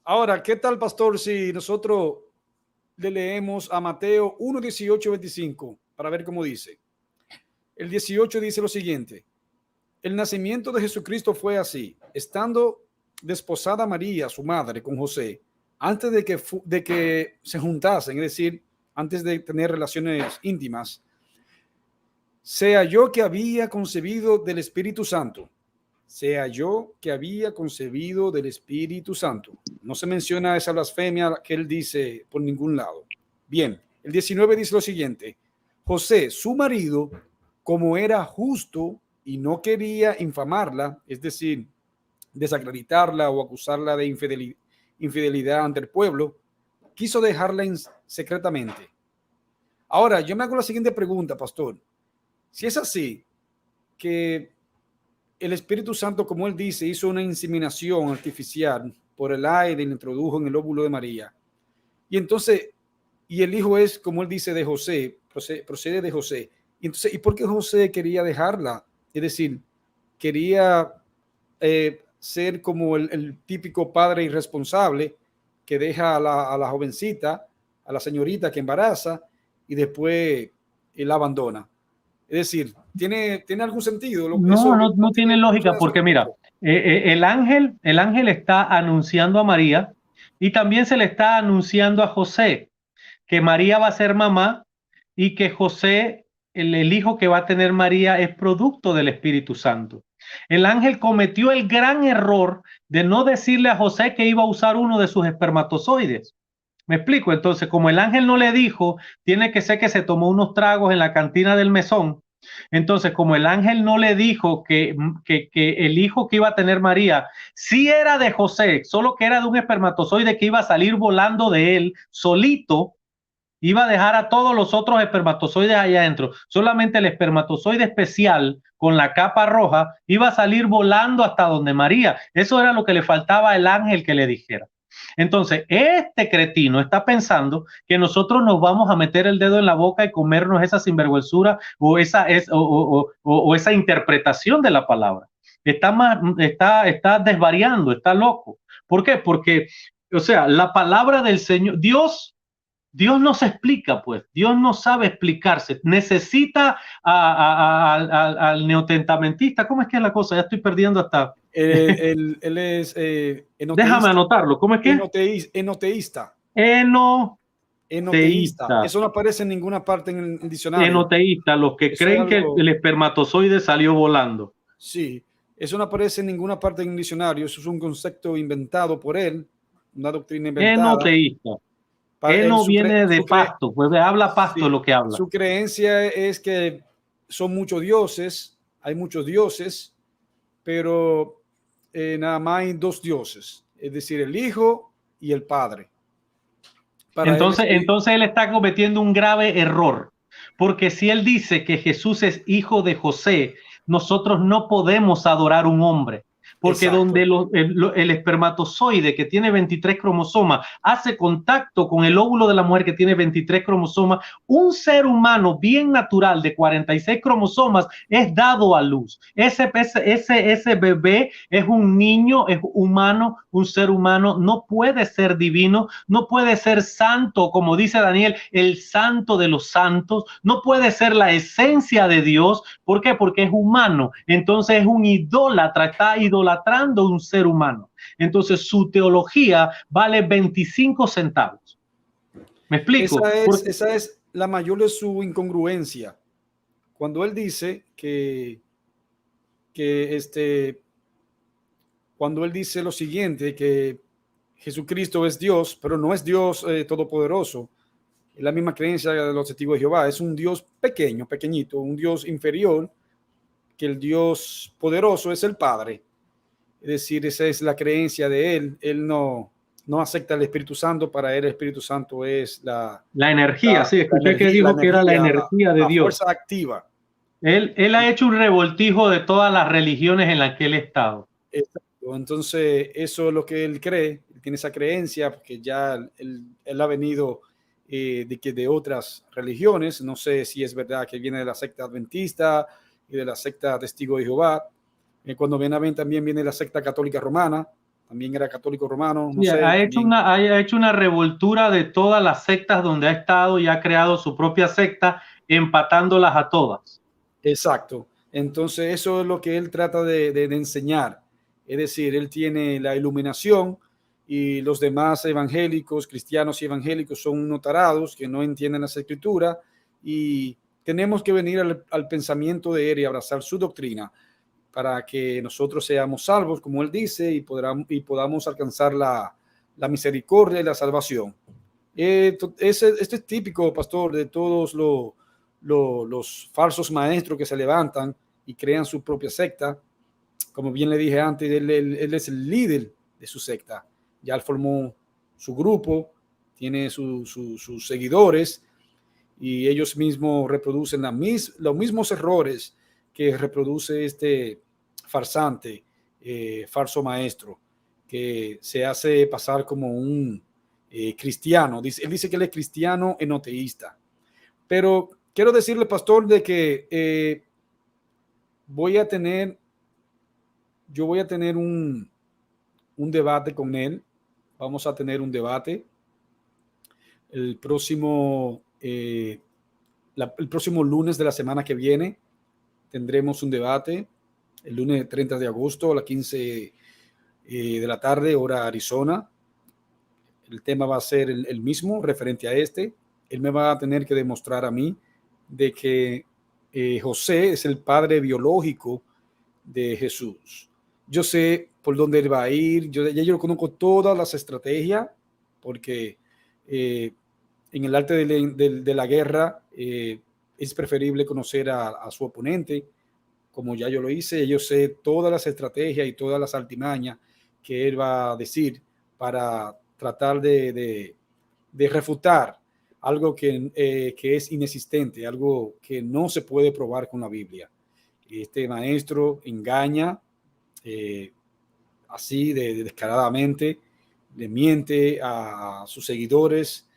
[SPEAKER 1] Ahora, ¿qué tal, pastor, si nosotros le leemos a Mateo 1, 18, 25 para ver cómo dice? El 18 dice lo siguiente: el nacimiento de Jesucristo fue así, estando desposada María, su madre, con José, antes de que se juntasen, es decir, antes de tener relaciones íntimas, se halló que había concebido del Espíritu Santo. Se halló que había concebido del Espíritu Santo. No se menciona esa blasfemia que él dice por ningún lado. Bien, el 19 dice lo siguiente: José, su marido, como era justo y no quería infamarla, es decir, desacreditarla o acusarla de infidelidad ante el pueblo, quiso dejarla secretamente. Ahora, yo me hago la siguiente pregunta, pastor. Si es así, que el Espíritu Santo, como él dice, hizo una inseminación artificial por el aire y la introdujo en el óvulo de María, y entonces, y el hijo es, como él dice, de José, procede de José. Entonces, ¿y por qué José quería dejarla? Es decir, quería ser como el típico padre irresponsable que deja a la jovencita, a la señorita que embaraza y después la abandona. Es decir, ¿tiene algún sentido?
[SPEAKER 2] No tiene lógica porque mira, el ángel está anunciando a María y también se le está anunciando a José que María va a ser mamá y que José, el hijo que va a tener María, es producto del Espíritu Santo. El ángel cometió el gran error de no decirle a José que iba a usar uno de sus espermatozoides. ¿Me explico? Entonces, como el ángel no le dijo, tiene que ser que se tomó unos tragos en la cantina del mesón. Entonces, como el ángel no le dijo que el hijo que iba a tener María sí era de José, solo que era de un espermatozoide que iba a salir volando de él solito, iba a dejar a todos los otros espermatozoides allá adentro. Solamente el espermatozoide especial con la capa roja iba a salir volando hasta donde María. Eso era lo que le faltaba al ángel que le dijera. Entonces, este cretino está pensando que nosotros nos vamos a meter el dedo en la boca y comernos esa sinvergüenzura o esa interpretación de la palabra. Está desvariando, está loco. ¿Por qué? Porque, o sea, la palabra del Señor, Dios no se explica, pues. Dios no sabe explicarse. Necesita al neotestamentista. ¿Cómo es que es la cosa? Ya estoy perdiendo hasta
[SPEAKER 1] Él es
[SPEAKER 2] Déjame anotarlo. ¿Cómo es que?
[SPEAKER 1] enoteísta.
[SPEAKER 2] Enoteísta.
[SPEAKER 1] Eso no aparece en ninguna parte en el diccionario.
[SPEAKER 2] Enoteísta, los que
[SPEAKER 1] Eso
[SPEAKER 2] creen
[SPEAKER 1] es
[SPEAKER 2] que
[SPEAKER 1] algo-
[SPEAKER 2] el espermatozoide salió volando.
[SPEAKER 1] Sí, eso no aparece en ninguna parte en el diccionario. Eso es un concepto inventado por él, una doctrina inventada.
[SPEAKER 2] Enoteísta.
[SPEAKER 1] Para él,
[SPEAKER 2] Eno viene de pasto, pues habla pasto,
[SPEAKER 1] sí,
[SPEAKER 2] lo que habla.
[SPEAKER 1] su creencia es que son muchos dioses, hay muchos dioses, pero nada más hay dos dioses, es decir, el Hijo y el Padre. Para él,
[SPEAKER 2] Entonces él está cometiendo un grave error, porque si él dice que Jesús es hijo de José, nosotros no podemos adorar un hombre. Porque
[SPEAKER 1] exacto.
[SPEAKER 2] donde el espermatozoide que tiene 23 cromosomas hace contacto con el óvulo de la mujer que tiene 23 cromosomas, un ser humano bien natural de 46 cromosomas es dado a luz. Ese bebé es un niño, es humano, un ser humano, no puede ser divino, no puede ser santo, como dice Daniel, el santo de los santos, no puede ser la esencia de Dios. ¿Por qué? Porque es humano. Entonces es un idólatra, está idolatrando un ser humano. Entonces su teología vale 25 centavos. ¿Me explico?
[SPEAKER 1] Esa es la mayor de su incongruencia. Cuando él dice cuando él dice lo siguiente, que Jesucristo es Dios, pero no es Dios todopoderoso. Es la misma creencia de los testigos de Jehová. Es un Dios pequeño, pequeñito, un Dios inferior, que el Dios poderoso es el Padre. Es decir, esa es la creencia de él. Él no acepta el Espíritu Santo. Para él el Espíritu Santo es la
[SPEAKER 2] energía. Sí, escuché que dijo que era la energía de Dios.
[SPEAKER 1] La fuerza activa.
[SPEAKER 2] Él ha hecho un revoltijo de todas las religiones en las que él ha estado.
[SPEAKER 1] Exacto. Entonces, eso es lo que él cree. Él tiene esa creencia porque ya él ha venido de otras religiones. No sé si es verdad que viene de la secta adventista y de la secta Testigo de Jehová. Cuando viene a ver, también viene la secta católica romana. También era católico romano. No sé,
[SPEAKER 2] ha hecho una revoltura de todas las sectas donde ha estado y ha creado su propia secta, empatándolas a todas.
[SPEAKER 1] Exacto. Entonces, eso es lo que él trata de enseñar. Es decir, él tiene la iluminación y los demás evangélicos, cristianos y evangélicos son unos tarados que no entienden las escrituras, y tenemos que venir al pensamiento de él y abrazar su doctrina para que nosotros seamos salvos, como él dice, y podamos alcanzar la misericordia y la salvación. Este es típico, pastor, de todos los falsos maestros que se levantan y crean su propia secta. Como bien le dije antes, él es el líder de su secta. Ya él formó su grupo, tiene sus seguidores, y ellos mismos reproducen los mismos errores que reproduce este farsante, falso maestro, que se hace pasar como un cristiano. Él dice que él es cristiano enoteísta. Pero quiero decirle, pastor, de que voy a tener un debate con él. Vamos a tener un debate el próximo lunes de la semana que viene. Tendremos un debate el lunes 30 de agosto a las 15 de la tarde, hora Arizona. El tema va a ser el mismo, referente a este. Él me va a tener que demostrar a mí de que José es el padre biológico de Jesús. Yo sé por dónde él va a ir. Yo conozco todas las estrategias, porque en el arte de la guerra es preferible conocer a su oponente, como ya yo lo hice. Yo sé todas las estrategias y todas las artimañas que él va a decir para tratar de refutar algo que es inexistente, algo que no se puede probar con la Biblia. Este maestro engaña así descaradamente, le miente a sus seguidores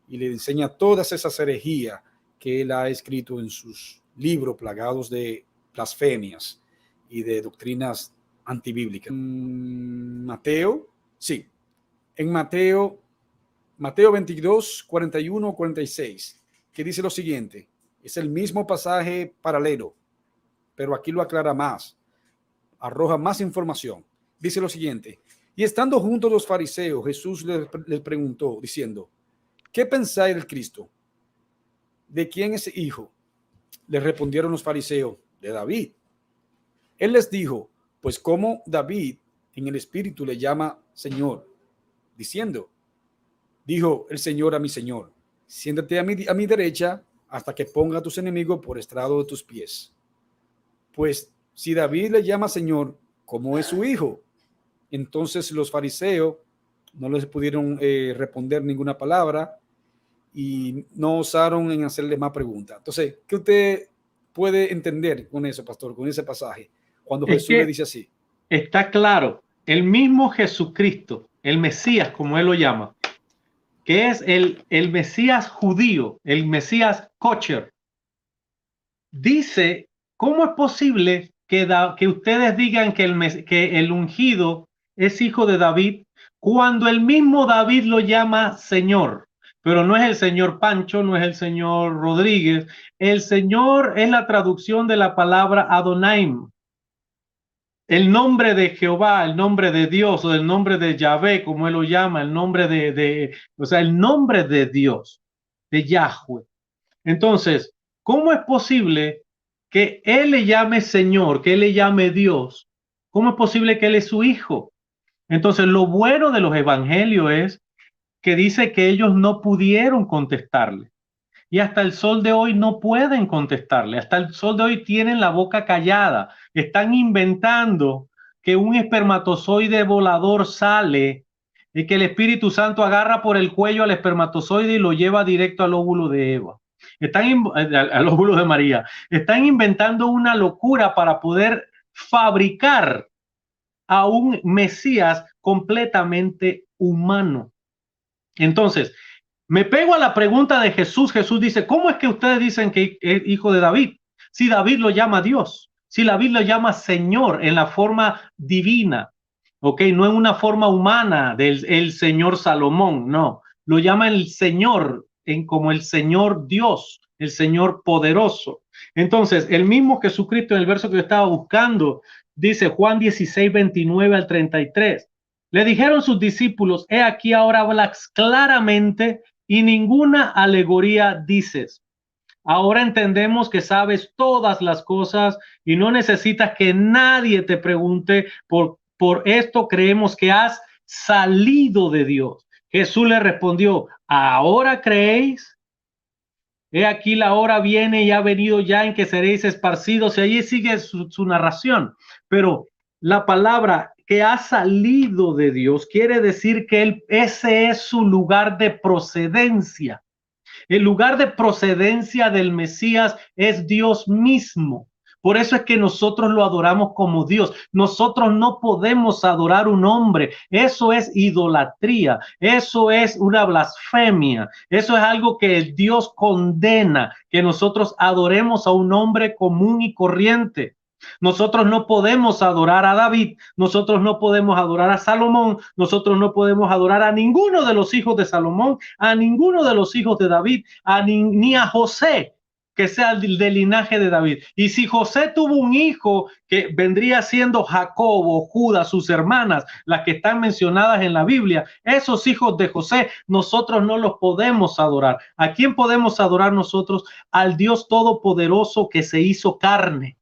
[SPEAKER 1] y le enseña todas esas herejías que él ha escrito en sus libros plagados de blasfemias y de doctrinas antibíblicas. Mateo, sí, en Mateo 22, 41, 46, que dice lo siguiente. Es el mismo pasaje paralelo, pero aquí lo aclara más, arroja más información. dice lo siguiente: y estando juntos los fariseos, Jesús les preguntó, diciendo, ¿qué pensáis del Cristo? ¿De quién es hijo? Le respondieron los fariseos, de David. Él les dijo, pues cómo David en el espíritu le llama Señor, diciendo, dijo el Señor a mi Señor, siéntate a mi derecha hasta que ponga a tus enemigos por estrado de tus pies. Pues si David le llama Señor, ¿cómo es su hijo? Entonces los fariseos no les pudieron responder ninguna palabra y no osaron en hacerle más preguntas. Entonces, ¿qué usted puede entender con eso, pastor, con ese pasaje? Cuando Jesús le dice así.
[SPEAKER 2] Está claro, el mismo Jesucristo, el Mesías, como él lo llama, que es el Mesías judío, el Mesías kosher, dice, ¿cómo es posible que ustedes digan que el ungido es hijo de David cuando el mismo David lo llama Señor? Pero no es el señor Pancho, no es el señor Rodríguez. El Señor es la traducción de la palabra Adonaim. El nombre de Jehová, el nombre de Dios, o el nombre de Yahvé, como él lo llama, el nombre o sea, el nombre de Dios, de Yahweh. Entonces, ¿cómo es posible que él le llame Señor, que él le llame Dios? ¿Cómo es posible que él es su hijo? Entonces, lo bueno de los evangelios es que dice que ellos no pudieron contestarle. Y hasta el sol de hoy no pueden contestarle. Hasta el sol de hoy tienen la boca callada. Están inventando que un espermatozoide volador sale y que el Espíritu Santo agarra por el cuello al espermatozoide y lo lleva directo al óvulo de Eva. Al óvulo de María. Están inventando una locura para poder fabricar a un Mesías completamente humano. Entonces, me pego a la pregunta de Jesús. Jesús dice, ¿cómo es que ustedes dicen que es hijo de David? Si David lo llama Dios, si David lo llama Señor en la forma divina, ¿ok? No en una forma humana del Señor Salomón, no. Lo llama el Señor como el Señor Dios, el Señor poderoso. Entonces, el mismo Jesucristo en el verso que yo estaba buscando, dice Juan 16, 29 al 33. Le dijeron sus discípulos, he aquí ahora hablas claramente y ninguna alegoría dices. Ahora entendemos que sabes todas las cosas y no necesitas que nadie te pregunte. Por esto creemos que has salido de Dios. Jesús le respondió, ¿ahora creéis? He aquí la hora viene y ha venido ya en que seréis esparcidos. Y allí sigue su narración. Pero la palabra que ha salido de Dios quiere decir que ese es su lugar de procedencia. El lugar de procedencia del Mesías es Dios mismo. Por eso es que nosotros lo adoramos como Dios. Nosotros no podemos adorar un hombre. Eso es idolatría. Eso es una blasfemia. Eso es algo que Dios condena, que nosotros adoremos a un hombre común y corriente. Nosotros no podemos adorar a David, nosotros no podemos adorar a Salomón, nosotros no podemos adorar a ninguno de los hijos de Salomón, a ninguno de los hijos de David, ni a José, que sea del linaje de David. Y si José tuvo un hijo que vendría siendo Jacobo, Judas, sus hermanas, las que están mencionadas en la Biblia, esos hijos de José, nosotros no los podemos adorar. ¿A quién podemos adorar nosotros? Al Dios Todopoderoso que se hizo carne.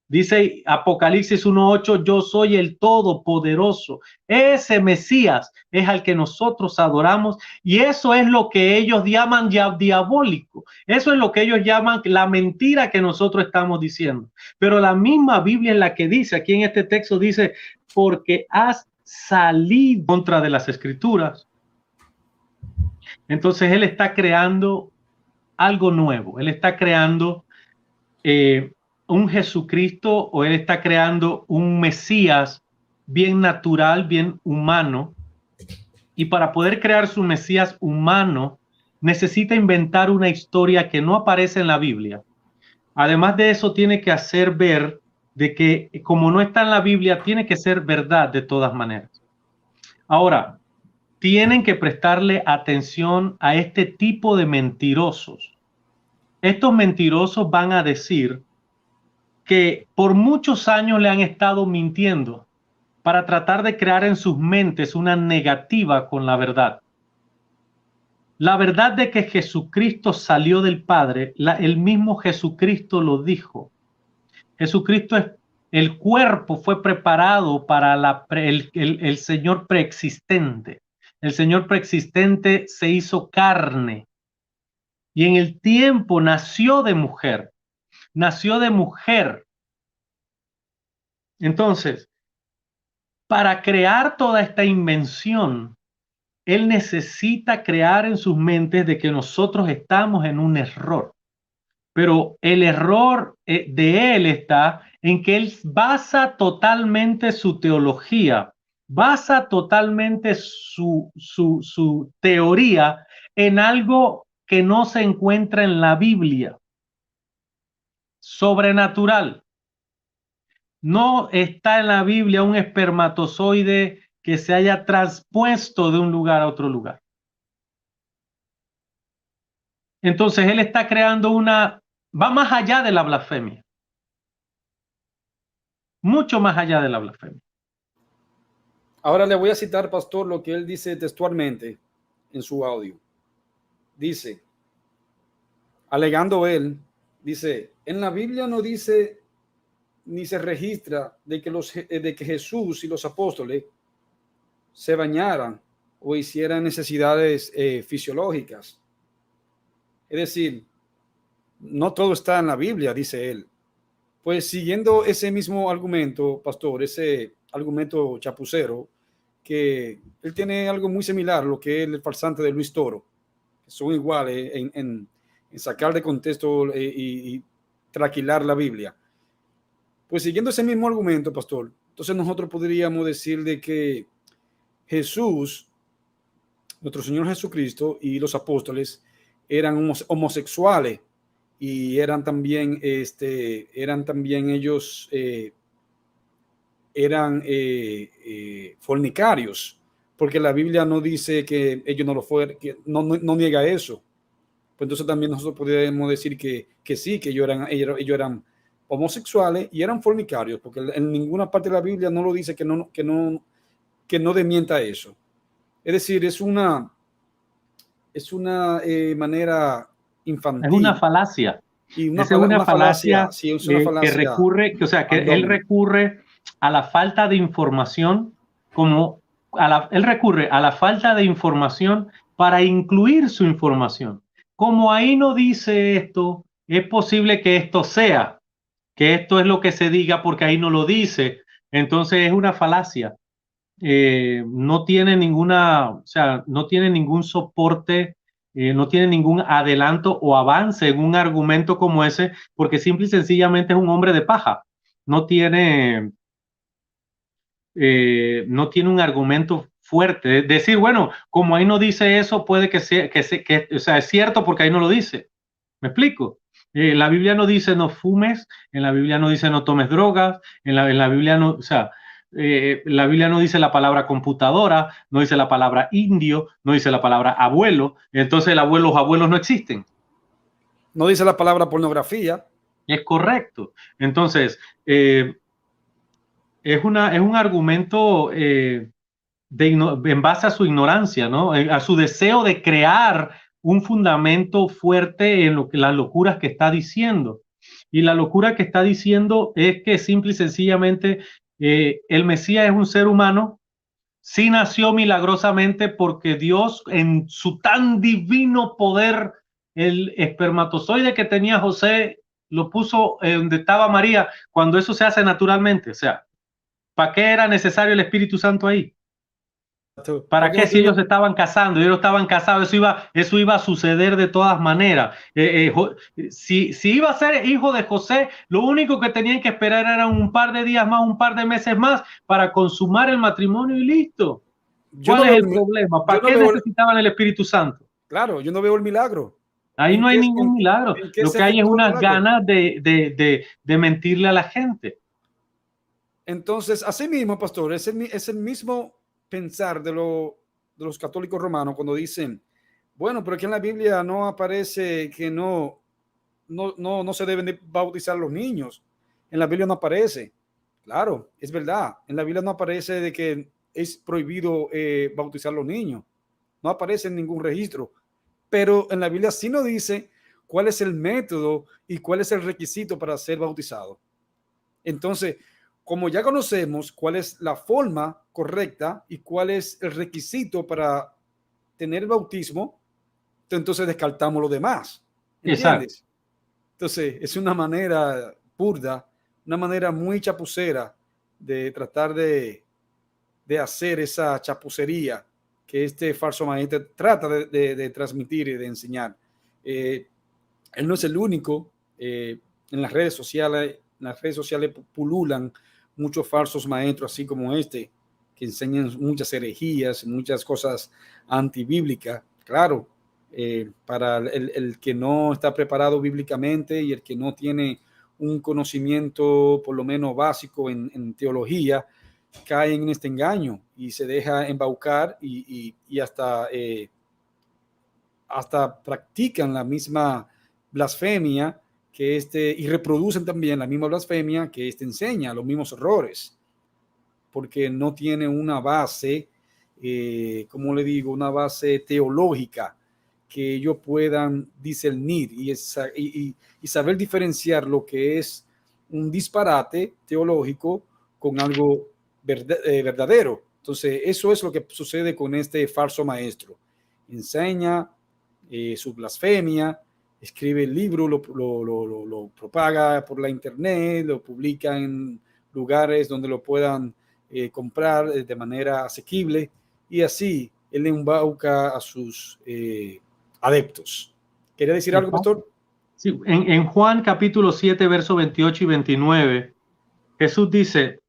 [SPEAKER 2] Dice Apocalipsis 1:8, yo soy el Todopoderoso. Ese Mesías es al que nosotros adoramos y eso es lo que ellos llaman ya diabólico. Eso es lo que ellos llaman la mentira que nosotros estamos diciendo. Pero la misma Biblia es la que dice, aquí en este texto dice, porque has salido contra de las Escrituras. Entonces él está creando algo nuevo. Él está creando un Jesucristo, o él está creando un Mesías bien natural, bien humano, y para poder crear su Mesías humano necesita inventar una historia que no aparece en la Biblia. Además de eso, tiene que hacer ver de que como no está en la Biblia, tiene que ser verdad de todas maneras. Ahora, tienen que prestarle atención a este tipo de mentirosos. Estos mentirosos van a decir que por muchos años le han estado mintiendo para tratar de crear en sus mentes una negativa con la verdad. La verdad de que Jesucristo salió del Padre, el mismo Jesucristo lo dijo. Jesucristo el cuerpo fue preparado para el Señor preexistente. El Señor preexistente se hizo carne y en el tiempo nació de mujer. Nació de mujer. Entonces, para crear toda esta invención, Él necesita crear en sus mentes de que nosotros estamos en un error. Pero el error de Él está en que Él basa totalmente su teología, basa totalmente su teoría en algo que no se encuentra en la Biblia. Sobrenatural. No está en la Biblia un espermatozoide que se haya traspuesto de un lugar a otro lugar. Entonces Él está creando va más allá de la blasfemia. Mucho más allá de la blasfemia.
[SPEAKER 1] Ahora le voy a citar, pastor, lo que él dice textualmente en su audio. Dice, alegando él, dice, en la Biblia no dice ni se registra de que Jesús y los apóstoles se bañaran o hicieran necesidades fisiológicas. Es decir, no todo está en la Biblia, dice él. Pues siguiendo ese mismo argumento, pastor, ese argumento chapucero, que él tiene algo muy similar a lo que es el farsante de Luis Toro, que son iguales en sacar de contexto y traquilar la Biblia. Pues siguiendo ese mismo argumento, pastor, entonces nosotros podríamos decir de que Jesús, nuestro Señor Jesucristo y los apóstoles eran homosexuales y eran también ellos fornicarios, porque la Biblia no dice que ellos no lo fueran, que no niega eso. Pues entonces también nosotros podríamos decir que sí, que ellos eran homosexuales y eran fornicarios, porque en ninguna parte de la Biblia no lo dice que no desmienta eso. Es decir, es una manera infantil.
[SPEAKER 2] Es una falacia.
[SPEAKER 1] Y una falacia, sí, es una falacia
[SPEAKER 2] que recurre, o sea, que él recurre a la falta de información, él recurre a la falta de información para incluir su información. Como ahí no dice esto, es posible que esto es lo que se diga porque ahí no lo dice. Entonces es una falacia. No tiene no tiene ningún soporte, no tiene ningún adelanto o avance en un argumento como ese, porque simple y sencillamente es un hombre de paja. No tiene un argumento fuerte. Decir, bueno, como ahí no dice eso, puede que sea, o sea, es cierto porque ahí no lo dice. ¿Me explico? La Biblia no dice no fumes, en la Biblia no dice no tomes drogas, en la Biblia no, o sea, la Biblia no dice la palabra computadora, no dice la palabra indio, no dice la palabra abuelo, entonces los abuelos no existen.
[SPEAKER 1] No dice la palabra pornografía.
[SPEAKER 2] Es correcto. Entonces, es un argumento en base a su ignorancia, ¿no? A su deseo de crear un fundamento fuerte en las locuras que está diciendo. Y la locura que está diciendo es que simple y sencillamente el Mesías es un ser humano, sí nació milagrosamente porque Dios en su tan divino poder, el espermatozoide que tenía José lo puso donde estaba María, cuando eso se hace naturalmente. O sea, ¿para qué era necesario el Espíritu Santo ahí? ¿Para qué si ellos estaban casando? Ellos estaban casados, eso iba a suceder de todas maneras. Si iba a ser hijo de José, lo único que tenían que esperar eran un par de días más, un par de meses más para consumar el matrimonio y listo. ¿Cuál es el problema? ¿Para qué necesitaban el Espíritu Santo?
[SPEAKER 1] Claro, yo no veo el milagro.
[SPEAKER 2] Ahí no hay ningún milagro. Lo que hay es unas ganas de mentirle a la gente.
[SPEAKER 1] Entonces, así mismo, pastor, es el mismo pensar de los católicos romanos cuando dicen, bueno, pero aquí en la Biblia no aparece que no se deben de bautizar los niños. En la Biblia no aparece. Claro, es verdad. En la Biblia no aparece de que es prohibido bautizar a los niños. No aparece en ningún registro. Pero en la Biblia sí nos dice cuál es el método y cuál es el requisito para ser bautizado. Entonces, como ya conocemos cuál es la forma correcta y cuál es el requisito para tener el bautismo, entonces descartamos lo demás.
[SPEAKER 2] Exacto.
[SPEAKER 1] ¿Entiendes? Entonces, es una manera burda, una manera muy chapucera de tratar de hacer esa chapucería que este falso maestro trata de transmitir y de enseñar. Él no es el único. En las redes sociales pululan muchos falsos maestros, así como este, que enseñan muchas herejías, muchas cosas antibíblicas. Claro, para el que no está preparado bíblicamente y el que no tiene un conocimiento por lo menos básico en teología, cae en este engaño y se deja embaucar y hasta practican la misma blasfemia que y reproducen también la misma blasfemia que enseña, los mismos errores, porque no tiene una base, como le digo, una base teológica que ellos puedan discernir y saber diferenciar lo que es un disparate teológico con algo verdadero. Entonces, eso es lo que sucede con este falso maestro. Enseña su blasfemia, escribe el libro, lo propaga por la internet, lo publica en lugares donde lo puedan comprar de manera asequible, y así él embauca a sus adeptos. ¿Quería decir algo, pastor?
[SPEAKER 2] Sí, en Juan capítulo 7, verso 28 y 29, Jesús dice,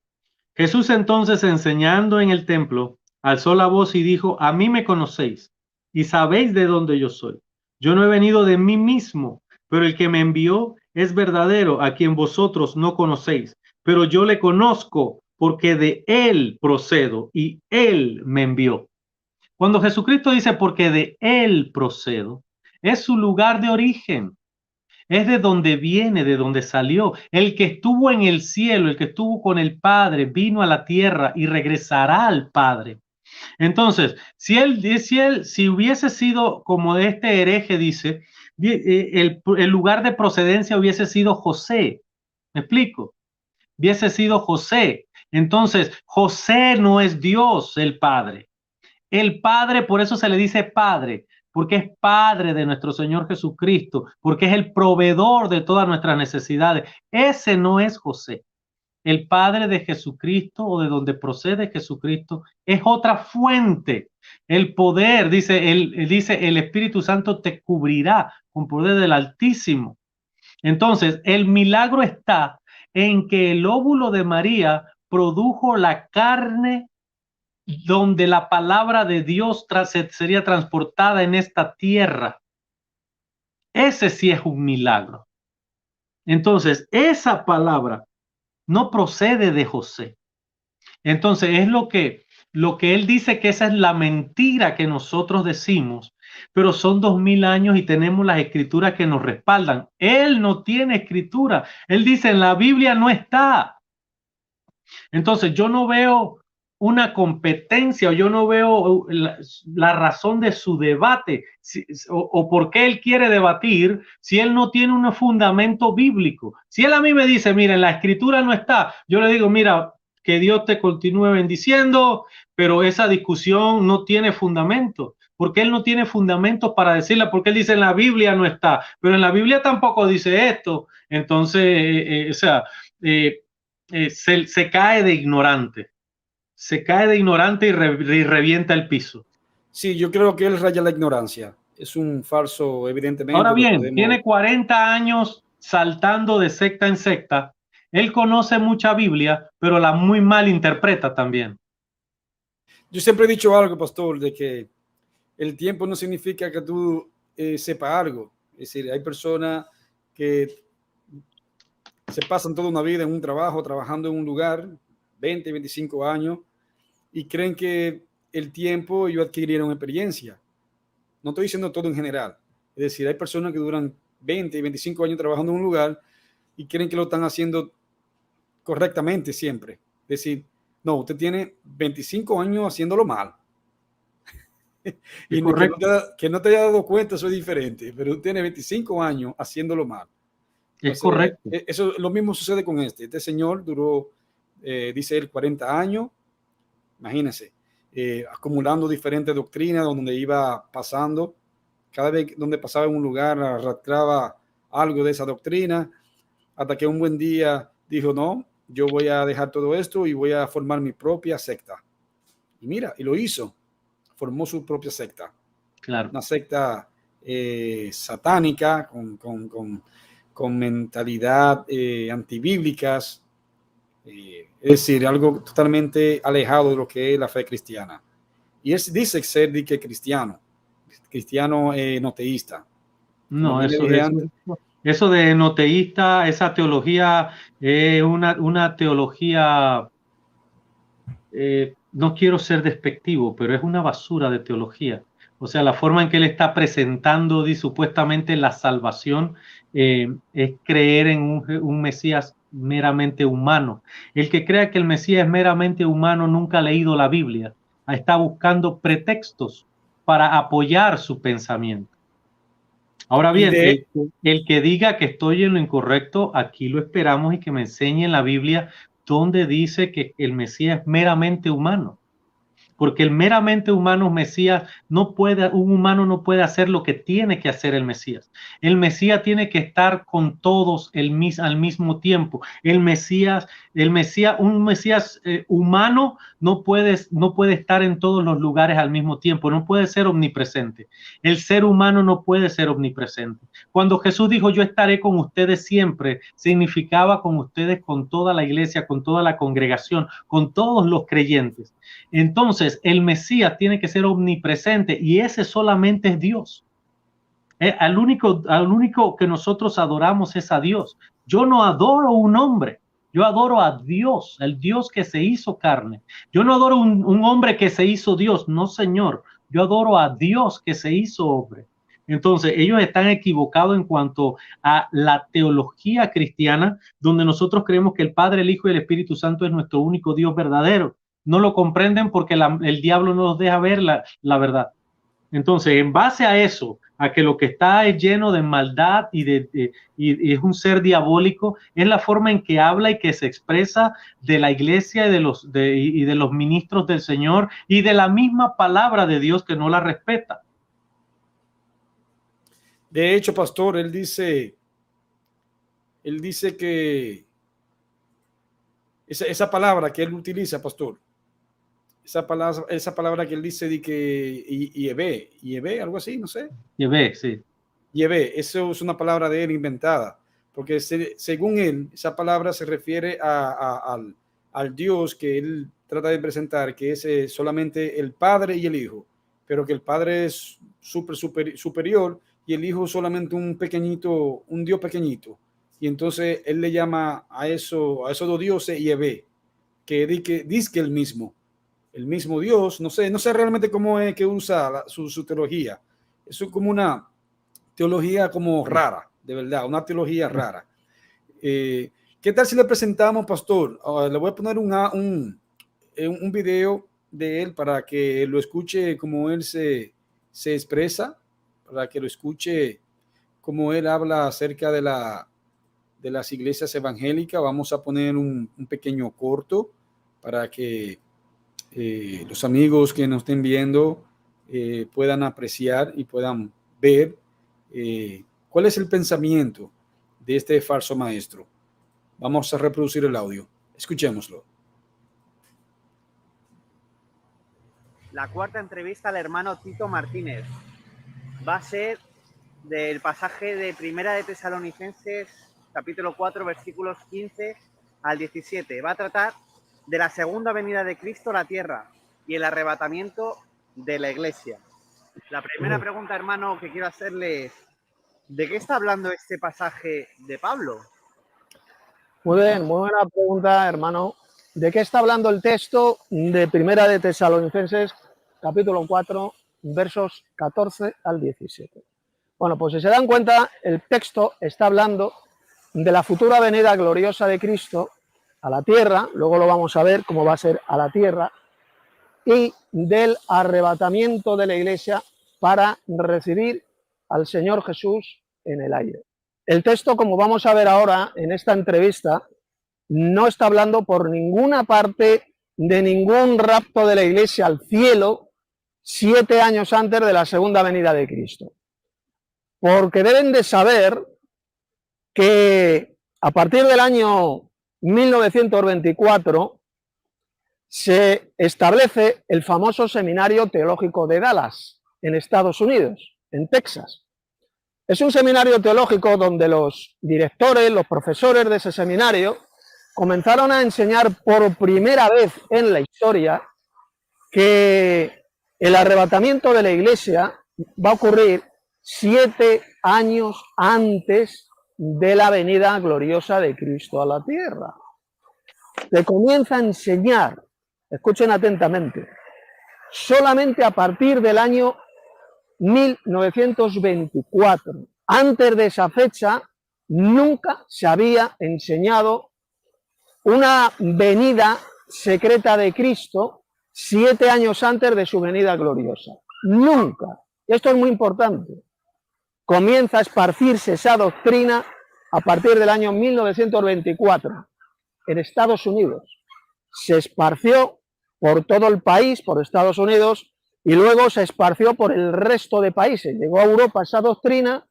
[SPEAKER 2] Jesús entonces enseñando en el templo, alzó la voz y dijo, a mí me conocéis y sabéis de dónde yo soy. Yo no he venido de mí mismo, pero el que me envió es verdadero, a quien vosotros no conocéis, pero yo le conozco porque de él procedo y él me envió. Cuando Jesucristo dice porque de él procedo, es su lugar de origen. Es de donde viene, de donde salió. El que estuvo en el cielo, el que estuvo con el Padre, vino a la tierra y regresará al Padre. Entonces, si hubiese sido como este hereje dice, el lugar de procedencia hubiese sido José. ¿Me explico? Hubiese sido José. Entonces, José no es Dios, el Padre. El Padre, por eso se le dice Padre, porque es Padre de nuestro Señor Jesucristo, porque es el proveedor de todas nuestras necesidades. Ese no es José. El Padre de Jesucristo o de donde procede Jesucristo es otra fuente. El poder, dice, el Espíritu Santo te cubrirá con poder del Altísimo. Entonces, el milagro está en que el óvulo de María produjo la carne donde la palabra de Dios sería transportada en esta tierra. Ese sí es un milagro. Entonces, esa palabra no procede de José. Entonces, es lo que él dice, que esa es la mentira que nosotros decimos, pero son 2000 años y tenemos las escrituras que nos respaldan. Él no tiene escritura. Él dice, en la Biblia no está. Entonces, yo no veo una competencia o yo no veo la razón de su debate o por qué él quiere debatir si él no tiene un fundamento bíblico. Si él a mí me dice, mira, en la escritura no está, yo le digo, mira, que Dios te continúe bendiciendo, pero esa discusión no tiene fundamento. Porque él no tiene fundamentos para decirla, porque él dice en la Biblia no está, pero en la Biblia tampoco dice esto. Entonces, se cae de ignorante. Se cae de ignorante y revienta el piso.
[SPEAKER 1] Sí, yo creo que él raya la ignorancia. Es un falso, evidentemente.
[SPEAKER 2] Ahora bien, tiene 40 años saltando de secta en secta. Él conoce mucha Biblia, pero la muy mal interpreta también.
[SPEAKER 1] Yo siempre he dicho algo, pastor, de que el tiempo no significa que tú sepas algo. Es decir, hay personas que se pasan toda una vida en un trabajo, trabajando en un lugar, 20, 25 años, y creen que el tiempo ellos adquirieron experiencia. No estoy diciendo todo en general. Es decir, hay personas que duran 20 y 25 años trabajando en un lugar y creen que lo están haciendo correctamente siempre. Decir, no, usted tiene 25 años haciéndolo mal. Y que no te haya dado cuenta, eso es diferente, pero usted tiene 25 años haciéndolo mal.
[SPEAKER 2] Es correcto.
[SPEAKER 1] Eso, lo mismo sucede con este señor duró, dice él, 40 años, imagínense, acumulando diferentes doctrinas donde iba pasando, cada vez donde pasaba en un lugar arrastraba algo de esa doctrina, hasta que un buen día dijo, no, yo voy a dejar todo esto y voy a formar mi propia secta. Y mira, y lo hizo, formó su propia secta.
[SPEAKER 2] Claro.
[SPEAKER 1] Una secta satánica con mentalidad antibíblicas, es decir, algo totalmente alejado de lo que es la fe cristiana. Y él dice ser cristiano no teísta.
[SPEAKER 2] No, eso de no teísta, esa teología es una teología, no quiero ser despectivo, pero es una basura de teología. O sea, la forma en que él está presentando supuestamente la salvación es creer en un Mesías meramente humano. El que crea que el Mesías es meramente humano nunca ha leído la Biblia. Está buscando pretextos para apoyar su pensamiento. Ahora bien, el que diga que estoy en lo incorrecto, aquí lo esperamos y que me enseñe en la Biblia donde dice que el Mesías es meramente humano. Porque el meramente humano Mesías un humano no puede hacer lo que tiene que hacer el Mesías. El Mesías tiene que estar con todos al mismo tiempo. Un Mesías humano no puede estar en todos los lugares al mismo tiempo, no puede ser omnipresente. El ser humano no puede ser omnipresente. Cuando Jesús dijo, yo estaré con ustedes siempre, significaba con ustedes, con toda la iglesia, con toda la congregación, con todos los creyentes. Entonces, el Mesías tiene que ser omnipresente y ese solamente es Dios. Al único que nosotros adoramos es a Dios. Yo no adoro un hombre, yo adoro a Dios, el Dios que se hizo carne. Yo no adoro un hombre que se hizo Dios, no, Señor. Yo adoro a Dios que se hizo hombre. Entonces, ellos están equivocados en cuanto a la teología cristiana, donde nosotros creemos que el Padre, el Hijo y el Espíritu Santo es nuestro único Dios verdadero. No lo comprenden porque el diablo no nos deja ver la verdad. Entonces, en base a eso, a que lo que está es lleno de maldad y es un ser diabólico, es la forma en que habla y que se expresa de la iglesia y de los ministros del Señor y de la misma palabra de Dios que no la respeta.
[SPEAKER 1] De hecho, pastor, él dice que esa palabra que él utiliza, pastor, esa palabra que él dice de que Yahvé, algo así, no sé.
[SPEAKER 2] Yahvé, sí.
[SPEAKER 1] Yahvé, eso es una palabra de él inventada, porque según él, esa palabra se refiere al Dios que él trata de presentar, que es solamente el Padre y el Hijo, pero que el Padre es superior y el Hijo solamente un Dios pequeñito. Y entonces él le llama a esos dos dioses Yahvé, que dice que el mismo Dios, no sé realmente cómo es que usa su teología. Eso es como una teología como rara, de verdad, una teología rara. ¿Qué tal si le presentamos, pastor? Le voy a poner un video de él para que lo escuche como él se expresa, para que lo escuche como él habla acerca de las iglesias evangélicas. Vamos a poner un pequeño corto para que los amigos que nos estén viendo puedan apreciar y puedan ver cuál es el pensamiento de este falso maestro. Vamos a reproducir el audio. Escuchémoslo.
[SPEAKER 5] La cuarta entrevista al hermano Tito Martínez va a ser del pasaje de Primera de Tesalonicenses, capítulo 4, versículos 15 al 17. Va a tratar de la segunda venida de Cristo a la tierra y el arrebatamiento de la iglesia. La primera pregunta, hermano, que quiero hacerle es, ¿de qué está hablando este pasaje de Pablo?
[SPEAKER 4] Muy bien, muy buena pregunta, hermano. ¿De qué está hablando el texto de Primera de Tesalonicenses, capítulo 4, versos 14 al 17? Bueno, pues si se dan cuenta, el texto está hablando de la futura venida gloriosa de Cristo a la tierra, luego lo vamos a ver cómo va a ser a la tierra, y del arrebatamiento de la iglesia para recibir al Señor Jesús en el aire. El texto, como vamos a ver ahora en esta entrevista, no está hablando por ninguna parte de ningún rapto de la iglesia al cielo 7 años antes de la segunda venida de Cristo. Porque deben de saber que a partir del año 1924 se establece el famoso Seminario Teológico de Dallas, en Estados Unidos, en Texas. Es un seminario teológico donde los directores, los profesores de ese seminario, comenzaron a enseñar por primera vez en la historia que el arrebatamiento de la iglesia va a ocurrir 7 años antes de la venida gloriosa de Cristo a la tierra. Se comienza a enseñar, escuchen atentamente, solamente a partir del año 1924. Antes de esa fecha, nunca se había enseñado una venida secreta de Cristo 7 años antes de su venida gloriosa. Nunca. Y esto es muy importante. Comienza a esparcirse esa doctrina a partir del año 1924 en Estados Unidos. Se esparció por todo el país, por Estados Unidos, y luego se esparció por el resto de países. Llegó a Europa esa doctrina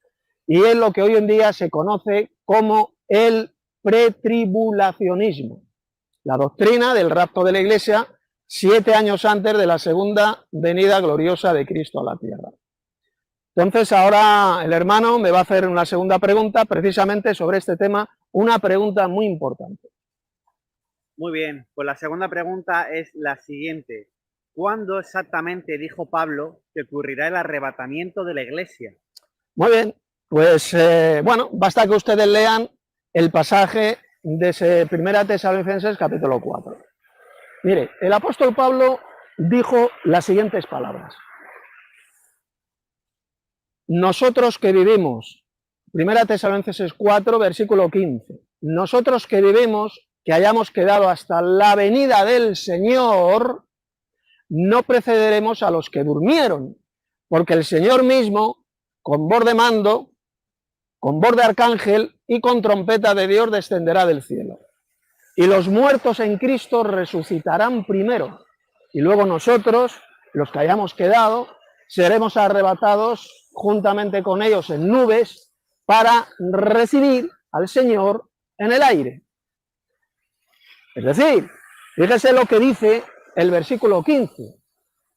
[SPEAKER 4] y es lo que hoy en día se conoce como el pretribulacionismo. La doctrina del rapto de la iglesia 7 años antes de la segunda venida gloriosa de Cristo a la tierra. Entonces ahora el hermano me va a hacer una segunda pregunta precisamente sobre este tema, una pregunta muy importante.
[SPEAKER 5] Muy bien, pues la segunda pregunta es la siguiente. ¿Cuándo exactamente dijo Pablo que ocurrirá el arrebatamiento de la iglesia?
[SPEAKER 4] Muy bien, pues bueno, basta que ustedes lean el pasaje de 1 Tesalonicenses capítulo 4. Mire, el apóstol Pablo dijo las siguientes palabras. Nosotros que vivimos, 1 Tesalonicenses 4, versículo 15, nosotros que vivimos, que hayamos quedado hasta la venida del Señor, no precederemos a los que durmieron, porque el Señor mismo, con voz de mando, con voz de arcángel y con trompeta de Dios descenderá del cielo. Y los muertos en Cristo resucitarán primero, y luego nosotros, los que hayamos quedado, seremos arrebatados juntamente con ellos en nubes para recibir al Señor en el aire. Es decir, fíjese lo que dice el versículo 15.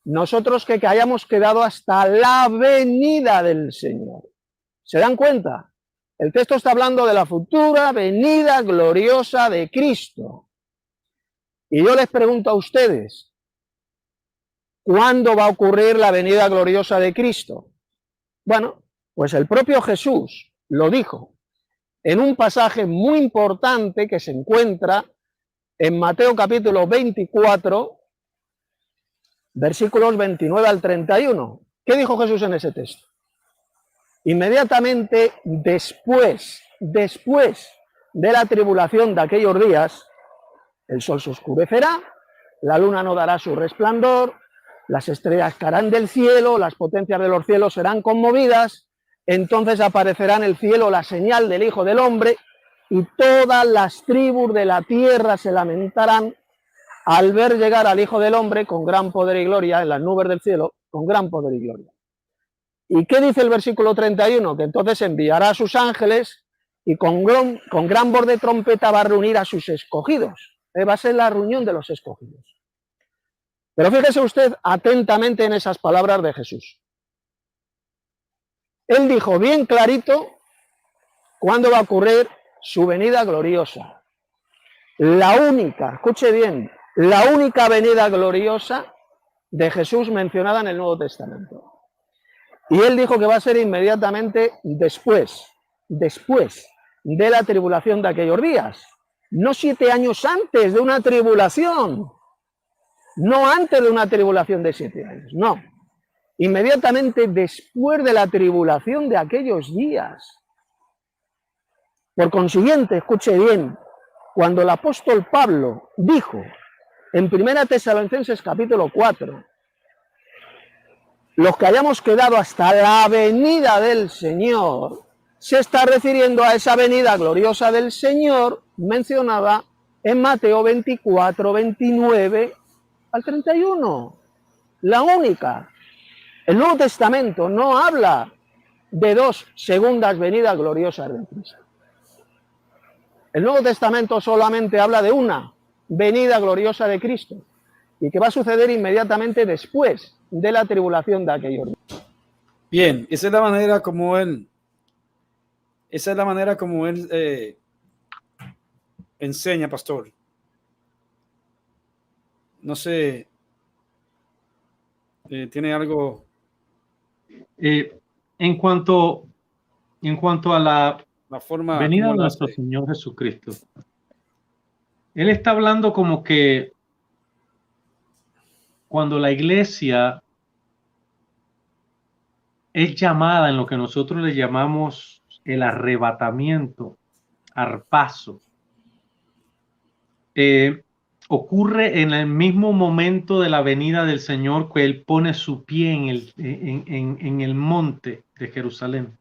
[SPEAKER 4] Nosotros que hayamos quedado hasta la venida del Señor. ¿Se dan cuenta? El texto está hablando de la futura venida gloriosa de Cristo. Y yo les pregunto a ustedes, ¿cuándo va a ocurrir la venida gloriosa de Cristo? Bueno, pues el propio Jesús lo dijo en un pasaje muy importante que se encuentra en Mateo capítulo 24, versículos 29 al 31. ¿Qué dijo Jesús en ese texto? Inmediatamente después de la tribulación de aquellos días, el sol se oscurecerá, la luna no dará su resplandor, las estrellas caerán del cielo, las potencias de los cielos serán conmovidas, entonces aparecerá en el cielo la señal del Hijo del Hombre, y todas las tribus de la tierra se lamentarán al ver llegar al Hijo del Hombre con gran poder y gloria en las nubes del cielo, con gran poder y gloria. ¿Y qué dice el versículo 31? Que entonces enviará a sus ángeles y con gran voz de trompeta va a reunir a sus escogidos. Va a ser la reunión de los escogidos. Pero fíjese usted atentamente en esas palabras de Jesús. Él dijo bien clarito cuándo va a ocurrir su venida gloriosa. La única, escuche bien, la única venida gloriosa de Jesús mencionada en el Nuevo Testamento. Y él dijo que va a ser inmediatamente después de la tribulación de aquellos días. No 7 años antes de una tribulación. No antes de una tribulación de 7 años, no. Inmediatamente después de la tribulación de aquellos días. Por consiguiente, escuche bien, cuando el apóstol Pablo dijo en 1 Tesalonicenses capítulo 4, los que hayamos quedado hasta la venida del Señor, se está refiriendo a esa venida gloriosa del Señor mencionada en Mateo 24, 29 al 31. La única. El Nuevo Testamento no habla de dos segundas venidas gloriosas de Cristo. El Nuevo Testamento solamente habla de una venida gloriosa de Cristo y que va a suceder inmediatamente después de la tribulación de aquellos días.
[SPEAKER 1] Bien, esa es la manera como él enseña, pastor. No sé, ¿tiene algo?
[SPEAKER 2] En cuanto a la
[SPEAKER 1] forma
[SPEAKER 2] venida de
[SPEAKER 1] como
[SPEAKER 2] nuestro Señor Jesucristo, Él está hablando como que cuando la iglesia es llamada en lo que nosotros le llamamos el arrebatamiento, harpazo, ocurre en el mismo momento de la venida del Señor que Él pone su pie en el monte de Jerusalén.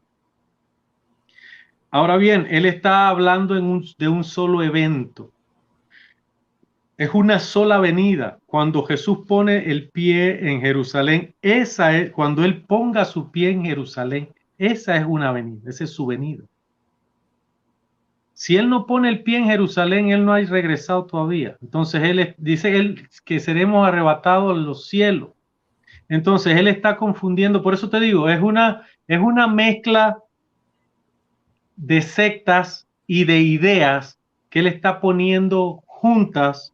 [SPEAKER 2] Ahora bien, Él está hablando de un solo evento. Es una sola venida. Cuando Jesús pone el pie en Jerusalén, esa es, cuando Él ponga su pie en Jerusalén, esa es una venida, esa es su venida. Si Él no pone el pie en Jerusalén, Él no ha regresado todavía. Entonces dice Él que seremos arrebatados en los cielos. Entonces Él está confundiendo, por eso te digo, es una mezcla de sectas y de ideas que Él está poniendo juntas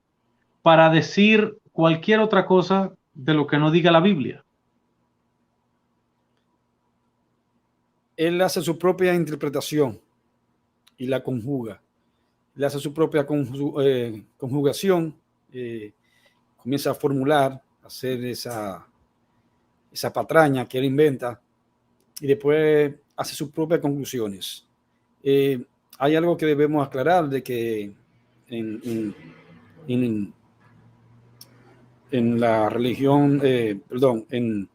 [SPEAKER 2] para decir cualquier otra cosa de lo que no diga la Biblia.
[SPEAKER 1] Él hace su propia interpretación y la conjuga. Le hace su propia conjugación, comienza a formular, a hacer esa patraña que él inventa y después hace sus propias conclusiones. Hay algo que debemos aclarar de que en la religión, en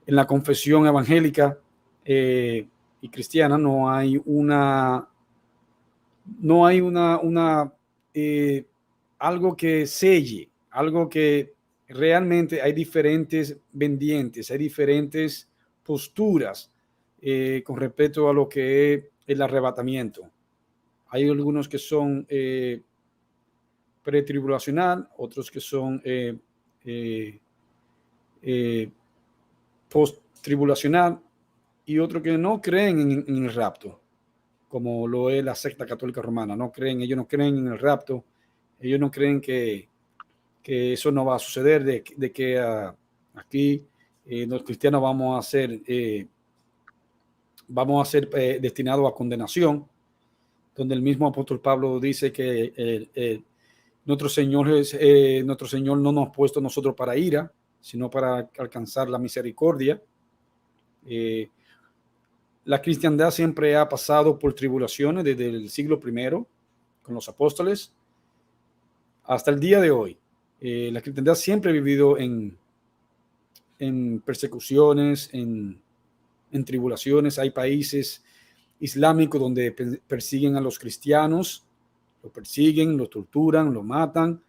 [SPEAKER 1] la confesión evangélica y cristiana no hay algo que selle, algo que realmente hay diferentes vendientes, hay diferentes posturas con respecto a lo que es el arrebatamiento. Hay algunos que son pretribulacional, otros que son post-tribulacional y otros que no creen en el rapto, como lo es la secta católica romana. Ellos no creen en el rapto, ellos no creen que eso no va a suceder, de que aquí los cristianos vamos a ser destinados a condenación, donde el mismo apóstol Pablo dice que nuestro Señor no nos ha puesto nosotros para ira, sino para alcanzar la misericordia. La cristiandad siempre ha pasado por tribulaciones desde el siglo I con los apóstoles hasta el día de hoy. La cristiandad siempre ha vivido en persecuciones, en tribulaciones. Hay países islámicos donde persiguen a los cristianos, lo persiguen, lo torturan, lo matan.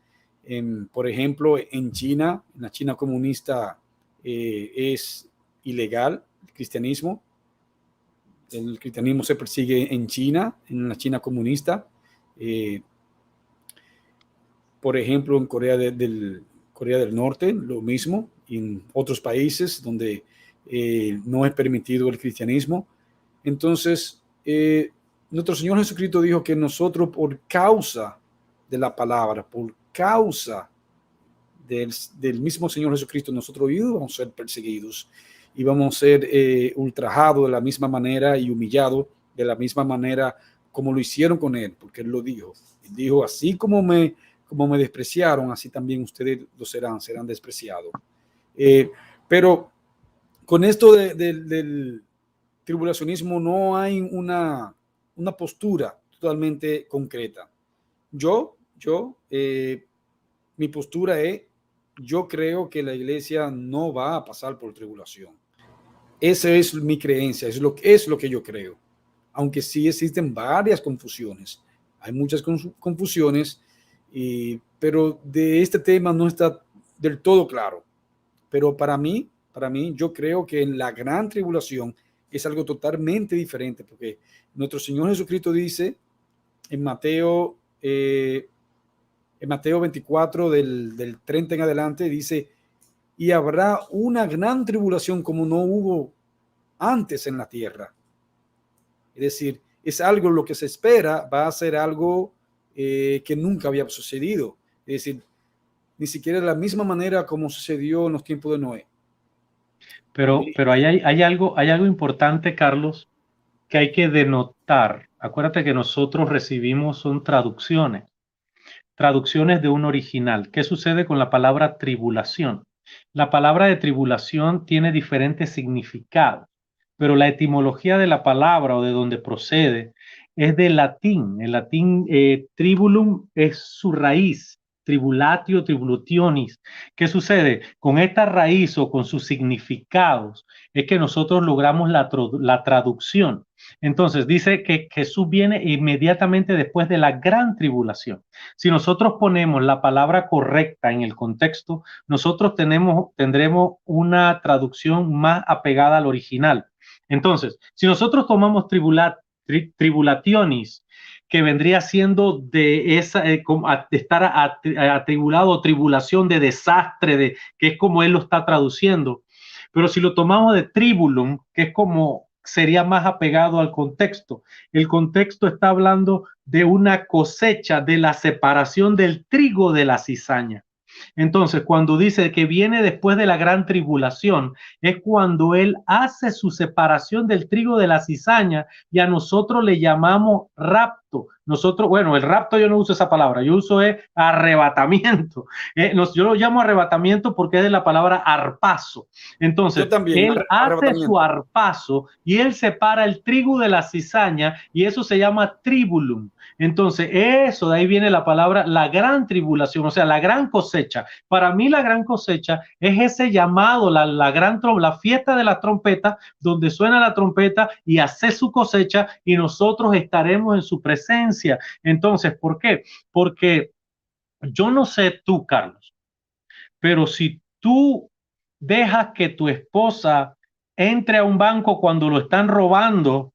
[SPEAKER 1] Por ejemplo, en China, en la China comunista, es ilegal el cristianismo. El cristianismo se persigue en China, en la China comunista. Por ejemplo, en Corea del Norte, lo mismo. Y en otros países donde no es permitido el cristianismo. Entonces, nuestro Señor Jesucristo dijo que nosotros, por causa de la palabra, por causa del mismo Señor Jesucristo, nosotros íbamos a ser perseguidos, íbamos a ser ultrajados de la misma manera y humillados de la misma manera como lo hicieron con Él, porque Él lo dijo. Él dijo, así como me despreciaron, así también ustedes lo serán despreciados. Pero con esto del tribulacionismo no hay una postura totalmente concreta. Mi postura es, yo creo que la iglesia no va a pasar por tribulación. Esa es mi creencia, es lo que yo creo. Aunque sí existen varias confusiones. Hay muchas confusiones, pero de este tema no está del todo claro. Pero para mí, yo creo que en la gran tribulación es algo totalmente diferente, porque nuestro Señor Jesucristo dice en Mateo 24, del 30 en adelante, dice, y habrá una gran tribulación como no hubo antes en la tierra. Es decir, es algo lo que se espera, va a ser algo que nunca había sucedido. Es decir, ni siquiera de la misma manera como sucedió en los tiempos de Noé.
[SPEAKER 2] Pero hay algo importante, Carlos, que hay que denotar. Acuérdate que nosotros recibimos son traducciones de un original. ¿Qué sucede con la palabra tribulación? La palabra de tribulación tiene diferentes significados, pero la etimología de la palabra o de donde procede es del latín. El latín tribulum es su raíz, tribulatio, tribulationis. ¿Qué sucede? Con esta raíz o con sus significados es que nosotros logramos la traducción. Entonces dice que Jesús viene inmediatamente después de la gran tribulación. Si nosotros ponemos la palabra correcta en el contexto, nosotros tendremos una traducción más apegada al original. Entonces, si nosotros tomamos tribulationis, que vendría siendo de esa, de estar atribulado o tribulación de desastre, que es como él lo está traduciendo. Pero si lo tomamos de tribulum, que es como sería más apegado al contexto. El contexto está hablando de una cosecha, de la separación del trigo de la cizaña. Entonces, cuando dice que viene después de la gran tribulación, es cuando él hace su separación del trigo de la cizaña y a nosotros le llamamos rapto. Nosotros, bueno, el rapto yo no uso esa palabra, yo uso arrebatamiento. Yo lo llamo arrebatamiento porque es de la palabra arpazo. Entonces, él hace su arpazo y él separa el trigo de la cizaña y eso se llama tribulum. Entonces, eso, de ahí viene la palabra, la gran tribulación, o sea, la gran cosecha. Para mí la gran cosecha es ese llamado, la fiesta de la trompeta, donde suena la trompeta y hace su cosecha y nosotros estaremos en su presencia. Entonces, ¿por qué? Porque yo no sé tú, Carlos, pero si tú dejas que tu esposa entre a un banco cuando lo están robando,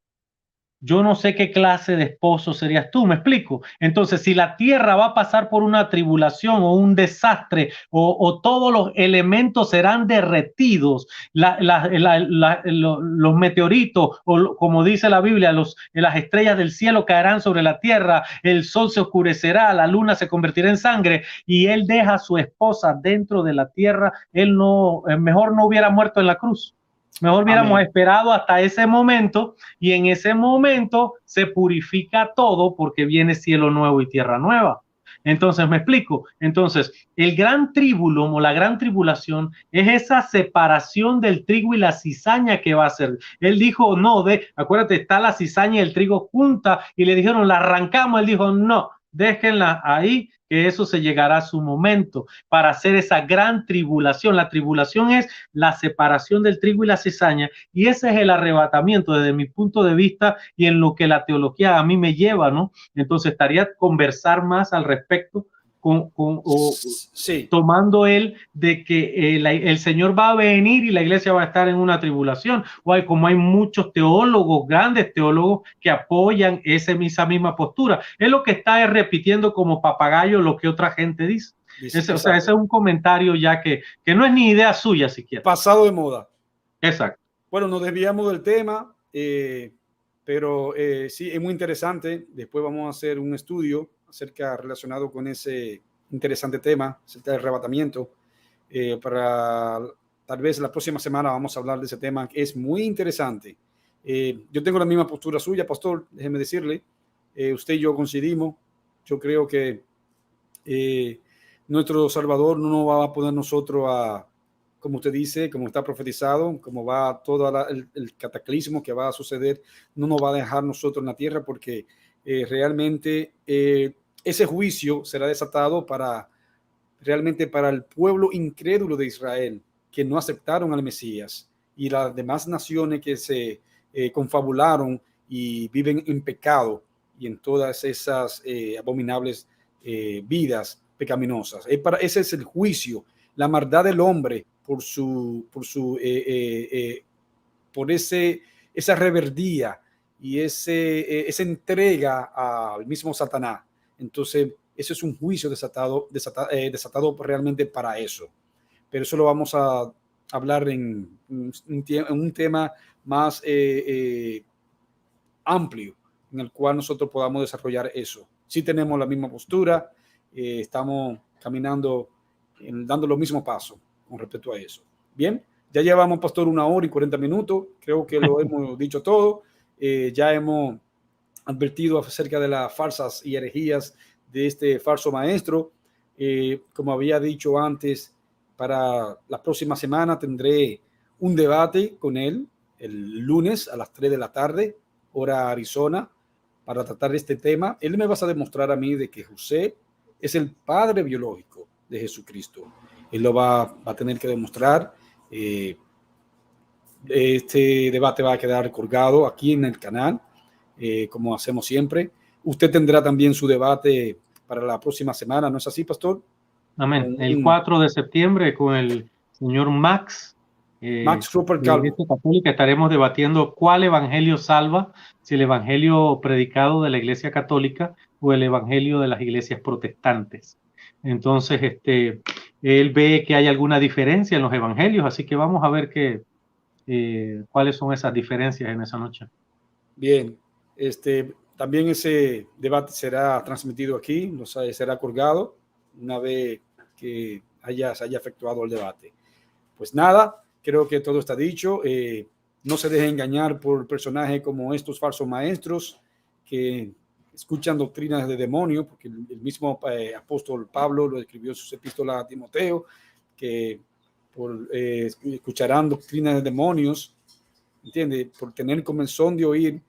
[SPEAKER 2] yo no sé qué clase de esposo serías tú, ¿me explico? Entonces, si la tierra va a pasar por una tribulación o un desastre o todos los elementos serán derretidos, los meteoritos o como dice la Biblia, las estrellas del cielo caerán sobre la tierra, el sol se oscurecerá, la luna se convertirá en sangre y él deja a su esposa dentro de la tierra, mejor no hubiera muerto en la cruz. Mejor hubiéramos esperado hasta ese momento y en ese momento se purifica todo porque viene cielo nuevo y tierra nueva. Entonces, ¿me explico? Entonces, el gran tribulum o la gran tribulación es esa separación del trigo y la cizaña que va a ser. Él dijo, no, acuérdate, está la cizaña y el trigo junta y le dijeron, la arrancamos. Él dijo, no, déjenla ahí, que eso se llegará a su momento para hacer esa gran tribulación. La tribulación es la separación del trigo y la cizaña y ese es el arrebatamiento desde mi punto de vista y en lo que la teología a mí me lleva, ¿no? Entonces estaría conversar más al respecto tomando él de que el Señor va a venir y la iglesia va a estar en una tribulación, como hay muchos teólogos, grandes teólogos que apoyan esa misma postura. Es lo que está repitiendo como papagayo lo que otra gente dice. Ese es un comentario ya que no es ni idea suya siquiera.
[SPEAKER 1] Pasado de moda.
[SPEAKER 2] Exacto.
[SPEAKER 1] Bueno, nos desviamos del tema, pero sí, es muy interesante. Después vamos a hacer un estudio relacionado con ese interesante tema, acerca del arrebatamiento. Para tal vez la próxima semana vamos a hablar de ese tema, que es muy interesante. Yo tengo la misma postura suya, pastor, déjeme decirle. Usted y yo coincidimos. Yo creo que nuestro Salvador no nos va a poner nosotros como usted dice, como está profetizado, como va todo el cataclismo que va a suceder, no nos va a dejar nosotros en la tierra porque realmente ese juicio será desatado realmente para el pueblo incrédulo de Israel, que no aceptaron al Mesías, y las demás naciones que se confabularon y viven en pecado y en todas esas abominables vidas pecaminosas. Ese es el juicio, la maldad del hombre por esa rebeldía y esa entrega al mismo Satanás. Entonces, ese es un juicio desatado realmente para eso. Pero eso lo vamos a hablar en un tema más amplio, en el cual nosotros podamos desarrollar eso. Sí tenemos la misma postura, estamos caminando, dando los mismos pasos con respecto a eso. Bien, ya llevamos, pastor, 1 hora y 40 minutos. Creo que lo hemos dicho todo. Ya hemos advertido acerca de las falsas y herejías de este falso maestro. Como había dicho antes, para la próxima semana tendré un debate con él el lunes a las 3 de la tarde, hora Arizona, para tratar este tema. Él me va a demostrar a mí de que José es el padre biológico de Jesucristo. Él lo va a tener que demostrar. Este debate va a quedar colgado aquí en el canal, como hacemos siempre. Usted tendrá también su debate para la próxima semana, ¿no es así, pastor?
[SPEAKER 2] Amén. El 4 de septiembre con el señor Max
[SPEAKER 1] Rupert
[SPEAKER 2] de la Iglesia Católica estaremos debatiendo cuál evangelio salva, si el evangelio predicado de la Iglesia Católica o el evangelio de las iglesias protestantes. Entonces, él ve que hay alguna diferencia en los evangelios, así que vamos a ver cuáles son esas diferencias en esa noche.
[SPEAKER 1] Bien, también ese debate será transmitido aquí, será colgado una vez que se haya efectuado el debate. Pues nada, creo que todo está dicho. No se deje engañar por personajes como estos falsos maestros que escuchan doctrinas de demonios, porque el mismo apóstol Pablo lo escribió en sus epístolas a Timoteo, que escucharán doctrinas de demonios, ¿entiende? Por tener comezón de oír,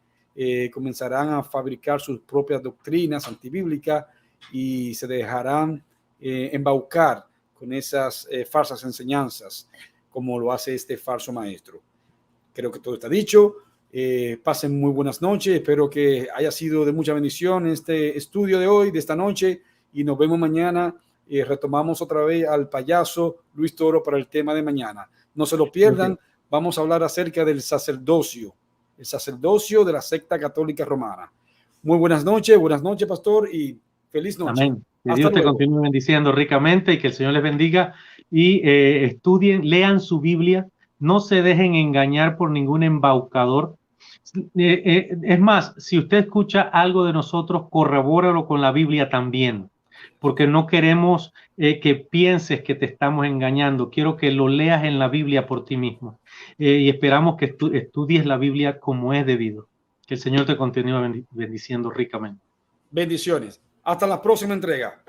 [SPEAKER 1] comenzarán a fabricar sus propias doctrinas antibíblicas y se dejarán embaucar con esas falsas enseñanzas, como lo hace este falso maestro. Creo que todo está dicho. Pasen muy buenas noches. Espero que haya sido de mucha bendición este estudio de hoy, de esta noche, y nos vemos mañana. Retomamos otra vez al payaso Luis Toro para el tema de mañana. No se lo pierdan. Vamos a hablar acerca del sacerdocio, el sacerdocio de la secta católica romana. Muy buenas noches, pastor, y feliz noche.
[SPEAKER 2] Amén. Que Dios te continúe bendiciendo ricamente y que el Señor les bendiga. Y estudien, lean su Biblia, no se dejen engañar por ningún embaucador. Es más, si usted escucha algo de nosotros, corrobóralo con la Biblia también, porque no queremos que pienses que te estamos engañando. Quiero que lo leas en la Biblia por ti mismo. Y esperamos que estudies la Biblia como es debido. Que el Señor te continúe bendiciendo ricamente.
[SPEAKER 1] Bendiciones. Hasta la próxima entrega.